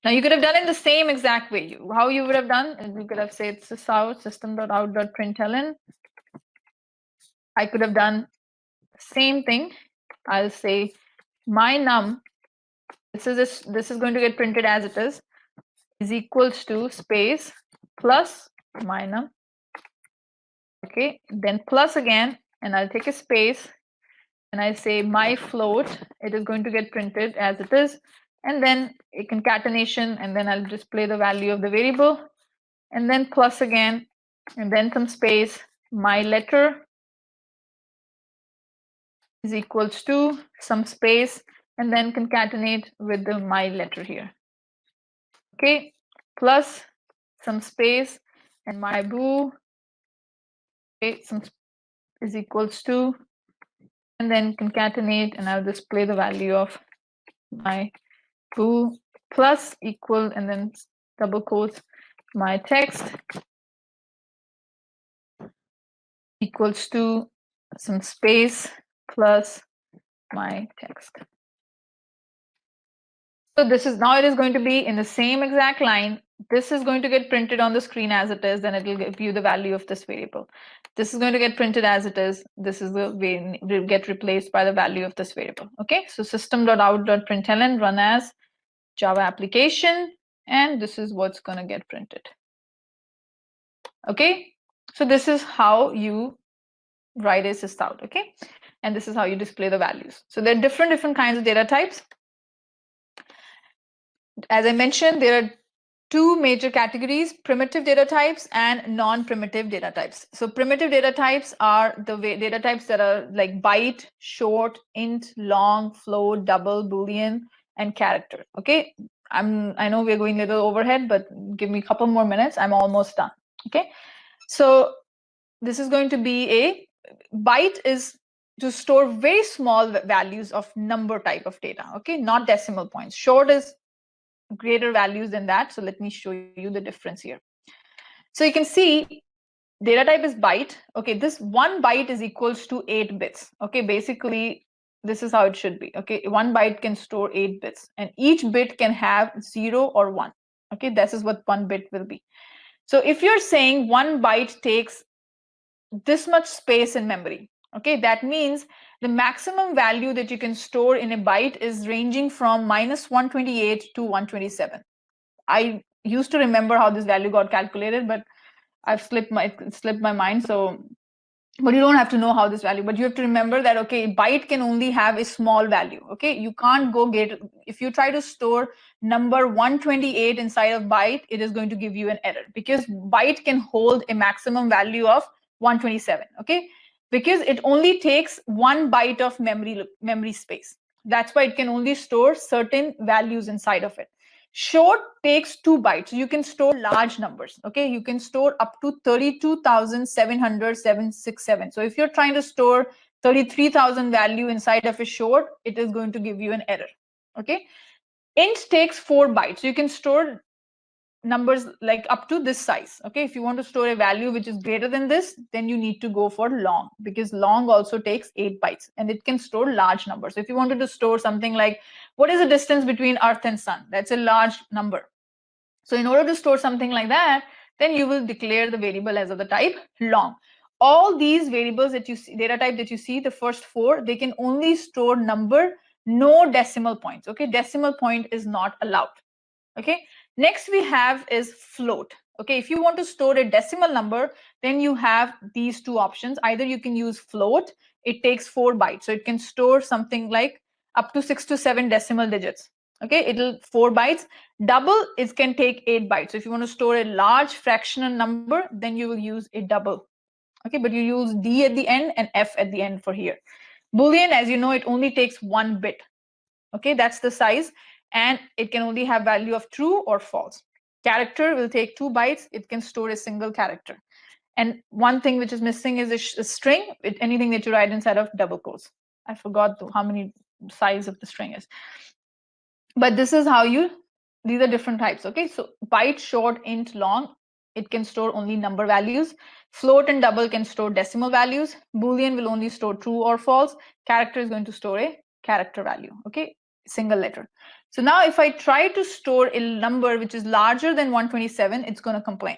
Now you could have done it the same exact way. How you would have done, you could have said sysout system.out.println. I could have done the same thing. I'll say my num. This is going to get printed as it is equals to space plus my num. Okay, then plus again, and I'll take a space, and I say my float. It is going to get printed as it is, and then a concatenation, and then I'll display the value of the variable, and then plus again, and then some space. My letter is equals to some space, and then concatenate with the my letter here. Okay, plus some space, and my bool. Okay, some is equals to, and then concatenate, and I'll display the value of my bool plus equal, and then double quotes my text equals to some space plus my text. So this is now it is going to be in the same exact line. This is going to get printed on the screen as it is, then it will give you the value of this variable. This is going to get printed as it is. This is the way will get replaced by the value of this variable. Okay, so system.out.println run as Java application, and this is what's going to get printed. Okay, so this is how you write a sysout. Okay, and this is how you display the values. So there are different kinds of data types. As I mentioned, there are two major categories: primitive data types and non-primitive data types. So primitive data types are the data types that are like byte, short, int, long, float, double, boolean, and character. Okay, I know we're going a little overhead, but give me a couple more minutes. I'm almost done. Okay. So this is going to be a byte is to store very small values of number type of data. Okay, not decimal points. Short is greater values than that. So let me show you the difference here. So you can see data type is byte. Okay, this 1 byte is equals to 8 bits. Okay, basically this is how it should be. Okay, 1 byte can store 8 bits and each bit can have 0 or 1. Okay, this is what 1 bit will be. So if you're saying 1 byte takes this much space in memory, okay, that means the maximum value that you can store in a byte is ranging from -128 to 127. I used to remember how this value got calculated, but I've slipped my mind. So, but you don't have to know how this value, but you have to remember that, okay, byte can only have a small value. Okay, you can't go get, if you try to store number 128 inside of byte, it is going to give you an error because byte can hold a maximum value of 127. Okay, because it only takes 1 byte of memory space. That's why it can only store certain values inside of it. Short takes 2 bytes. So you can store large numbers. Okay, you can store up to 32,767. So if you're trying to store 33,000 value inside of a short, it is going to give you an error. Okay, int takes 4 bytes. So you can store numbers like up to this size. Okay, if you want to store a value which is greater than this, then you need to go for long, because long also takes 8 bytes and it can store large numbers. So if you wanted to store something like, what is the distance between earth and sun, that's a large number. So in order to store something like that, then you will declare the variable as of the type long. All these variables that you see, data type that you see, the first 4, they can only store number, no decimal points. Okay, decimal point is not allowed. Okay, next we have is float. Okay, if you want to store a decimal number, then you have these two options. Either you can use float, it takes 4 bytes, so it can store something like up to 6 to 7 decimal digits. Okay, it'll 4 bytes. Double, it can take 8 bytes. So if you want to store a large fractional number, then you will use a double. Okay, but you use D at the end and F at the end for here. Boolean, as you know, it only takes 1 bit. Okay, that's the size, and it can only have value of true or false. Character will take 2 bytes. It can store a single character. And one thing which is missing is a string, anything that you write inside of double quotes. I forgot how many size of the string is. But this is how these are different types. Okay, so byte, short, int, long, it can store only number values. Float and double can store decimal values. Boolean will only store true or false. Character is going to store a character value. Okay, single letter. So now if I try to store a number which is larger than 127, it's going to complain.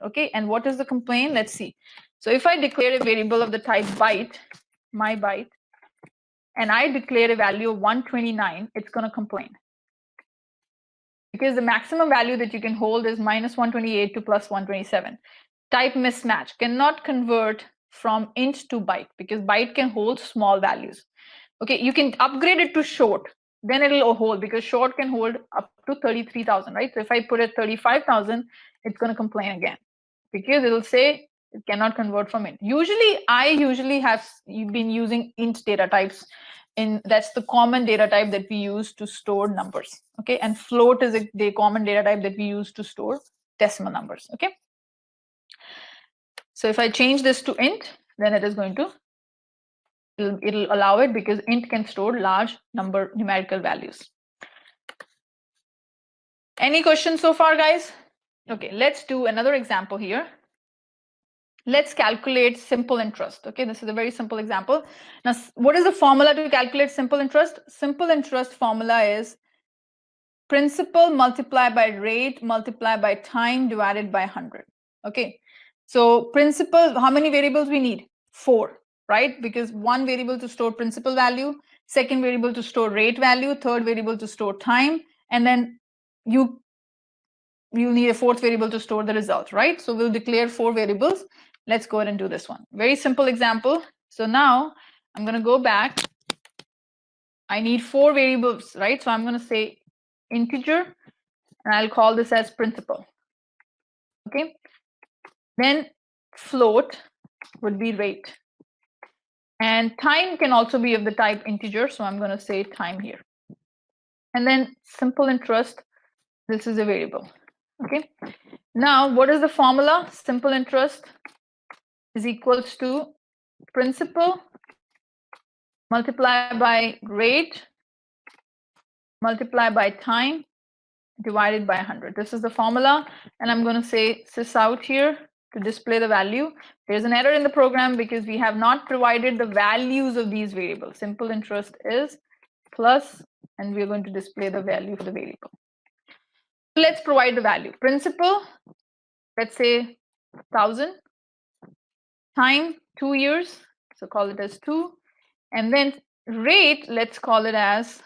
Okay, and what is the complaint? Let's see. So if I declare a variable of the type byte, my byte, and I declare a value of 129, it's going to complain. Because the maximum value that you can hold is -128 to +127. Type mismatch, cannot convert from int to byte, because byte can hold small values. Okay, you can upgrade it to short, then it'll hold, because short can hold up to 33,000, right? So if I put it 35,000, it's going to complain again, because it'll say it cannot convert from int. I usually have been using int data types. That's the common data type that we use to store numbers. Okay, and float is the common data type that we use to store decimal numbers. Okay, so if I change this to int, then it is going to, it'll allow it, because int can store large numerical values. Any questions so far, guys? Okay, let's do another example here. Let's calculate simple interest. Okay, this is a very simple example. Now, what is the formula to calculate simple interest? Simple interest formula is principal multiplied by rate multiplied by time divided by 100. Okay, so principal, how many variables we need? 4, right? Because one variable to store principal value, second variable to store rate value, third variable to store time, and then you need a fourth variable to store the result, right? So we'll declare 4 variables. Let's go ahead and do this one. Very simple example. So now I'm going to go back. I need 4 variables, right? So I'm going to say integer, and I'll call this as principal. Okay. Then float would be rate. And time can also be of the type integer. So I'm going to say time here. And then simple interest This is a variable. Okay. Now, what is the formula? Simple interest is equals to principal multiplied by rate multiplied by time divided by 100. This is the formula, and I'm going to say sys out here to display the value. There's an error in the program because we have not provided the values of these variables. Simple interest is plus, and we're going to display the value for the variable. Let's provide the value. Principal, let's say 1,000. Time, 2 years, so call it as 2. And then rate, let's call it as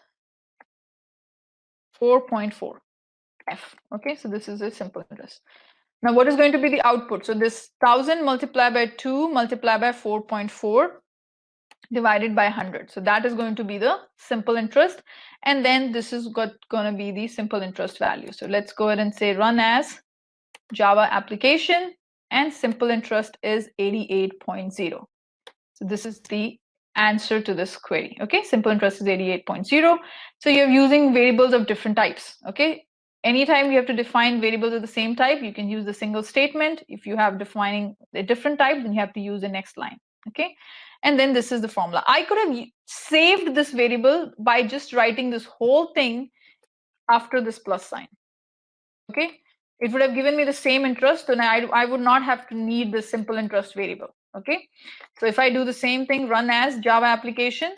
4.4 f. Okay, so this is a simple interest. Now, what is going to be the output? So this 1,000 multiplied by 2 multiplied by 4.4 divided by 100. So that is going to be the simple interest. And then this is going to be the simple interest value. So let's go ahead and say run as Java application, and simple interest is 88.0. So this is the answer to this query. Okay, simple interest is 88.0. So you're using variables of different types. Okay, anytime you have to define variables of the same type, you can use the single statement. If you have defining a different type, then you have to use the next line. Okay, and then this is the formula. I could have saved this variable by just writing this whole thing after this plus sign. Okay, it would have given me the same interest, and I would not have to need the simple interest variable. Okay, so if I do the same thing, run as Java application,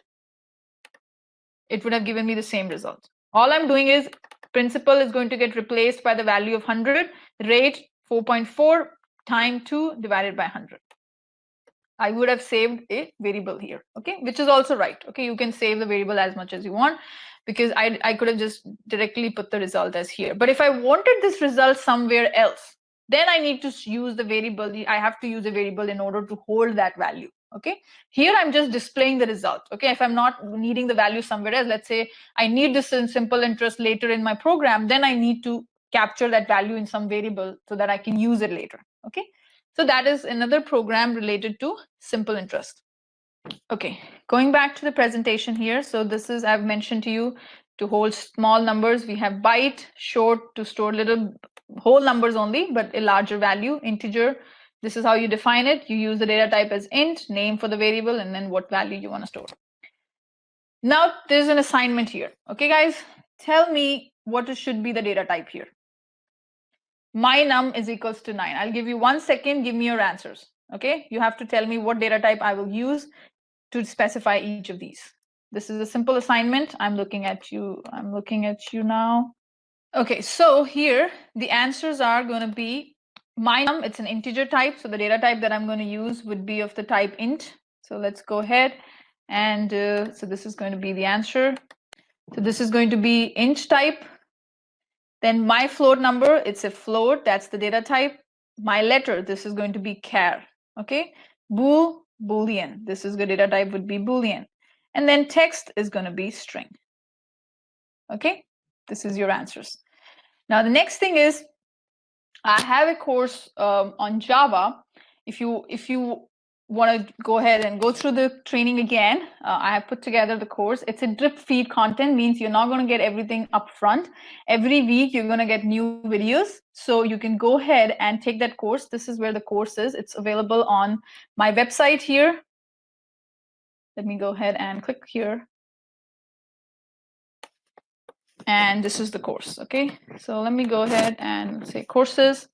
it would have given me the same result. All I'm doing is principal is going to get replaced by the value of 100, rate 4.4, time 2 divided by 100. I would have saved a variable here, okay, which is also right. Okay, you can save the variable as much as you want, because I could have just directly put the result as here. But if I wanted this result somewhere else, then I need to use the variable. I have to use a variable in order to hold that value. Okay, here I'm just displaying the result. Okay, if I'm not needing the value somewhere else, let's say I need this in simple interest later in my program, then I need to capture that value in some variable so that I can use it later. Okay, so that is another program related to simple interest. Okay, going back to the presentation here. So this is, I've mentioned to you, to hold small numbers, we have byte, short, to store little whole numbers only, but a larger value, integer. This is how you define it. You use the data type as int, name for the variable, and then what value you want to store. Now there's an assignment here. Okay, guys, tell me what should be the data type here. My num is equals to 9. I'll give you 1 second. Give me your answers. Okay, you have to tell me what data type I will use to specify each of these. This is a simple assignment. I'm looking at you. I'm looking at you now. Okay, so here the answers are going to be my num. It's an integer type, so the data type that I'm going to use would be of the type int. So let's go ahead and so this is going to be the answer. So this is going to be int type. Then my float number, it's a float, that's the data type. My letter, this is going to be char. Okay, bool, boolean. This is the data type would be boolean. And then text is going to be string. Okay, this is your answers. Now the next thing is, I have a course on Java. If you want to go ahead and go through the training again, I have put together the course. It's a drip feed content, means you're not going to get everything up front. Every week you're going to get new videos, so you can go ahead and take that course. This is where the course is. It's available on my website here. Let me go ahead and click here. And this is the course. Okay, so let me go ahead and say courses.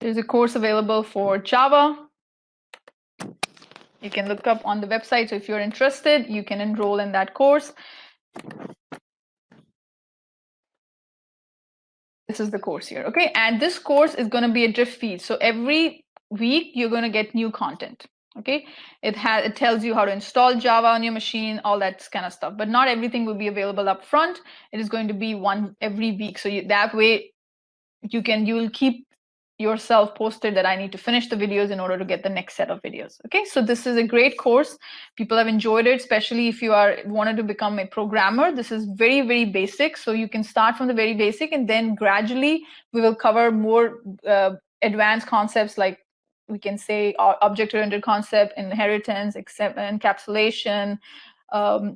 There's a course available for Java. You can look up on the website. So if you're interested, you can enroll in that course. This is the course here. Okay, and this course is going to be a drip feed. So every week you're going to get new content. Okay, it tells you how to install Java on your machine, all that kind of stuff. But not everything will be available up front. It is going to be one every week. So that way you will keep yourself posted that I need to finish the videos in order to get the next set of videos. Okay, so this is a great course. People have enjoyed it, especially if you wanted to become a programmer. This is very, very basic. So you can start from the very basic, and then gradually we will cover more advanced concepts, like we can say object-oriented concept, inheritance, encapsulation,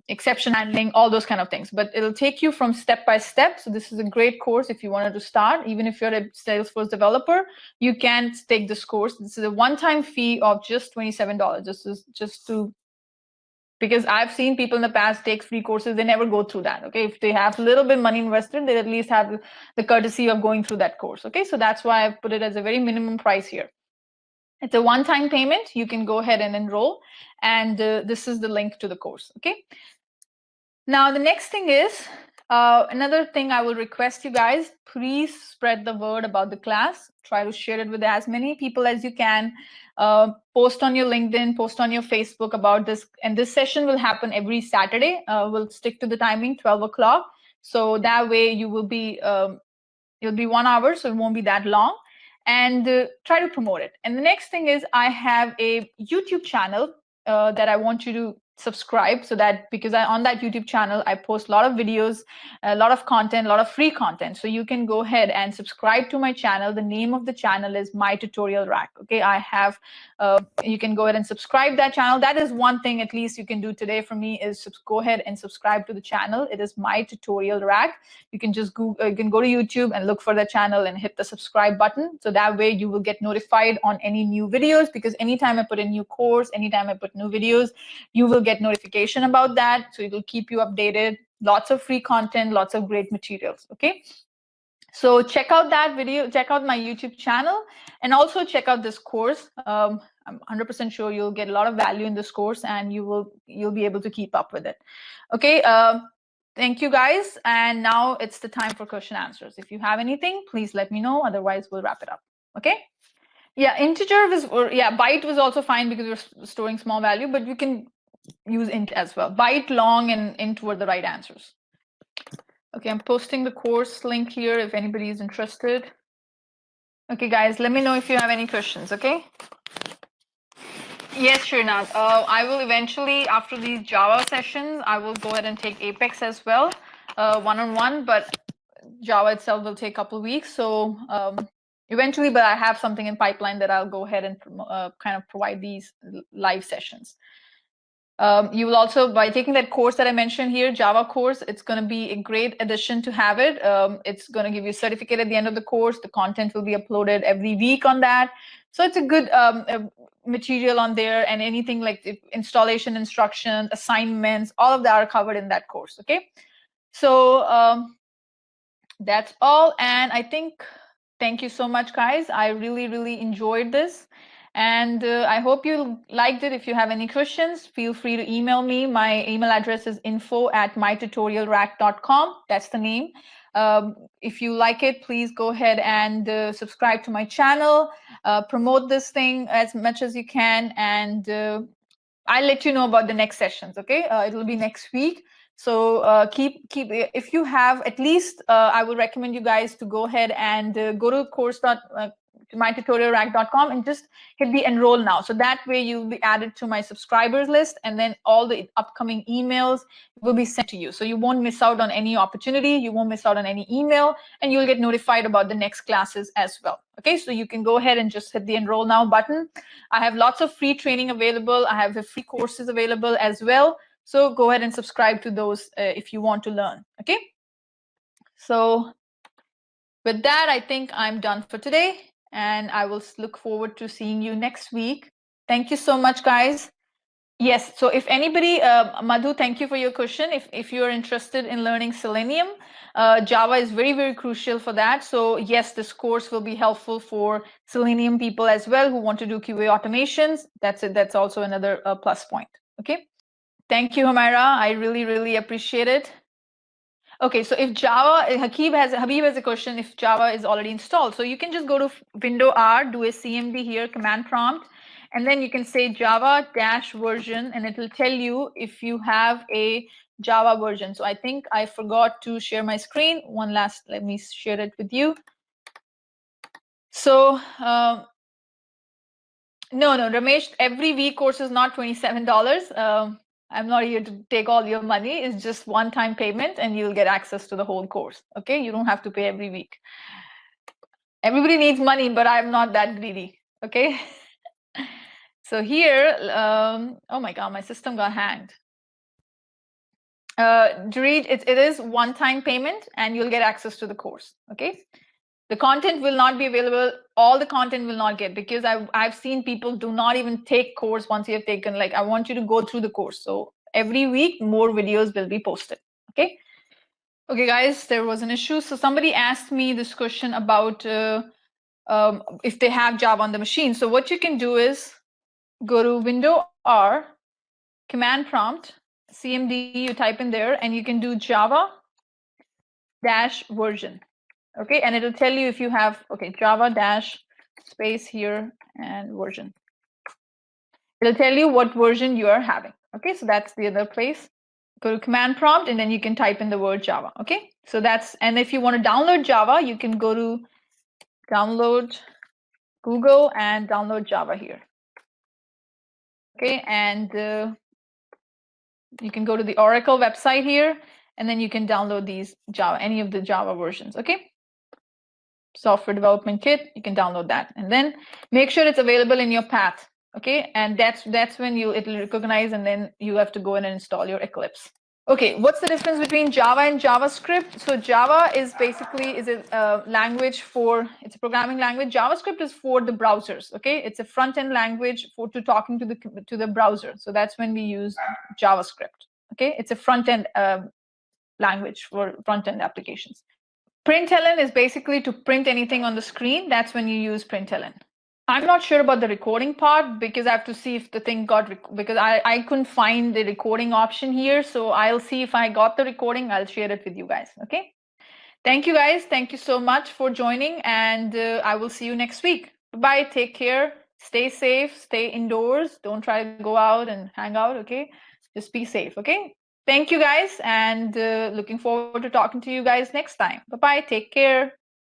exception handling, all those kind of things. But it'll take you from step by step. So this is a great course if you wanted to start. Even if you're a Salesforce developer, you can take this course. This is a one-time fee of just $27. This is just to, because I've seen people in the past take free courses, they never go through that. Okay, if they have a little bit money invested, they at least have the courtesy of going through that course. Okay, so that's why I've put it as a very minimum price here. It's a one-time payment. You can go ahead and enroll, and this is the link to the course. Okay. Now the next thing is another thing I will request you guys, please spread the word about the class. Try to share it with as many people as you can. Post on your LinkedIn, post on your Facebook about this. And this session will happen every Saturday. We'll stick to the timing, 12 o'clock. So that way you will be, it'll be 1 hour, so it won't be that long. And try to promote it. And the next thing is I have a YouTube channel that I want you to subscribe, so that because on that YouTube channel I post a lot of videos, a lot of content, a lot of free content. So you can go ahead and subscribe to my channel. The name of the channel is MyTutorialRack. Okay, I have you can go ahead and subscribe that channel. That is one thing at least you can do today for me, is go ahead and subscribe to the channel. It is MyTutorialRack. You can just Google, you can go to YouTube and look for the channel and hit the subscribe button. So that way you will get notified on any new videos, because anytime I put a new course, anytime I put new videos, you will get notification about that. So it will keep you updated. Lots of free content, lots of great materials. Okay. So check out that video, check out my YouTube channel, and also check out this course. I'm 100% sure you'll get a lot of value in this course, and you'll be able to keep up with it. Okay. Thank you guys. And now it's the time for question answers. If you have anything, please let me know. Otherwise, we'll wrap it up. Okay. Yeah, integer was, or yeah, byte was also fine because we're storing small value, but you can use int as well. Byte, long, and int were the right answers. Okay, I'm posting the course link here if anybody is interested. Okay, guys, let me know if you have any questions, okay? Yes, Srinath. I will eventually, after these Java sessions, I will go ahead and take Apex as well, one-on-one, but Java itself will take a couple of weeks. So eventually, but I have something in pipeline that I'll go ahead and kind of provide these live sessions. You will also, by taking that course that I mentioned here, Java course, it's going to be a great addition to have it. It's going to give you a certificate at the end of the course. The content will be uploaded every week on that. So it's a good material on there, and anything like installation instructions, assignments, all of that are covered in that course. Okay. So that's all. And I think, thank you so much, guys. I really, really enjoyed this. And I hope you liked it. If you have any questions, feel free to email me. My email address is info@mytutorialrack.com. That's the name. If you like it, please go ahead and subscribe to my channel. Promote this thing as much as you can. And I'll let you know about the next sessions. Okay, it'll be next week. So keep if you have at least, I would recommend you guys to go ahead and go to mytutorialrack.com and just hit the enroll now. So that way you'll be added to my subscribers list, and then all the upcoming emails will be sent to you. So you won't miss out on any opportunity, you won't miss out on any email, and you'll get notified about the next classes as well. Okay, so you can go ahead and just hit the enroll now button. I have lots of free training available. I have the free courses available as well. So go ahead and subscribe to those if you want to learn. Okay. So with that, I think I'm done for today, and I will look forward to seeing you next week. Thank you so much, guys. Yes, so if anybody, Madhu, thank you for your question. If you're interested in learning Selenium, Java is very, very crucial for that. So yes, this course will be helpful for Selenium people as well who want to do QA automations. That's it. That's also another plus point. Okay. Thank you, Humaira. I really, really appreciate it. Okay, so if Java, Habib has a question, if Java is already installed. So you can just go to window R, do a CMD here, command prompt, and then you can say Java dash version, and it will tell you if you have a Java version. So I think I forgot to share my screen. Let me share it with you. So no, Ramesh, every week course is not $27. I'm not here to take all your money. It's just one-time payment, and you'll get access to the whole course. Okay, you don't have to pay every week. Everybody needs money, but I'm not that greedy. Okay. So here, oh my God, my system got hanged. Dorit, it is one-time payment and you'll get access to the course. Okay. The content will not be available. All the content will not get, because I've seen people do not even take course once you have taken, like, I want you to go through the course. So every week more videos will be posted. Okay. Okay, guys, there was an issue. So somebody asked me this question about if they have Java on the machine. So what you can do is go to Window R, command prompt, CMD, you type in there, and you can do Java dash version. Okay, and it'll tell you if you have, okay, Java dash space here and version. It'll tell you what version you are having. Okay, so that's the other place. Go to command prompt and then you can type in the word Java. Okay, so that's, and if you want to download Java, you can go to download Google and download Java here. Okay, and you can go to the Oracle website here, and then you can download these Java, any of the Java versions. Okay, software development kit, you can download that, and then make sure it's available in your path. Okay, and that's when it'll recognize, and then you have to go in and install your Eclipse. Okay, what's the difference between Java and JavaScript? So Java is basically a language for, it's a programming language. JavaScript is for the browsers. Okay, it's a front-end language for talking to the browser. So that's when we use JavaScript. Okay, it's a front-end language for front-end applications. Println is basically to print anything on the screen. That's when you use println. I'm not sure about the recording part, because I have to see if the thing got, because I couldn't find the recording option here. So I'll see if I got the recording. I'll share it with you guys. Okay. Thank you, guys. Thank you so much for joining, and I will see you next week. Bye. Take care. Stay safe. Stay indoors. Don't try to go out and hang out. Okay. Just be safe. Okay. Thank you, guys, and looking forward to talking to you guys next time. Bye-bye. Take care.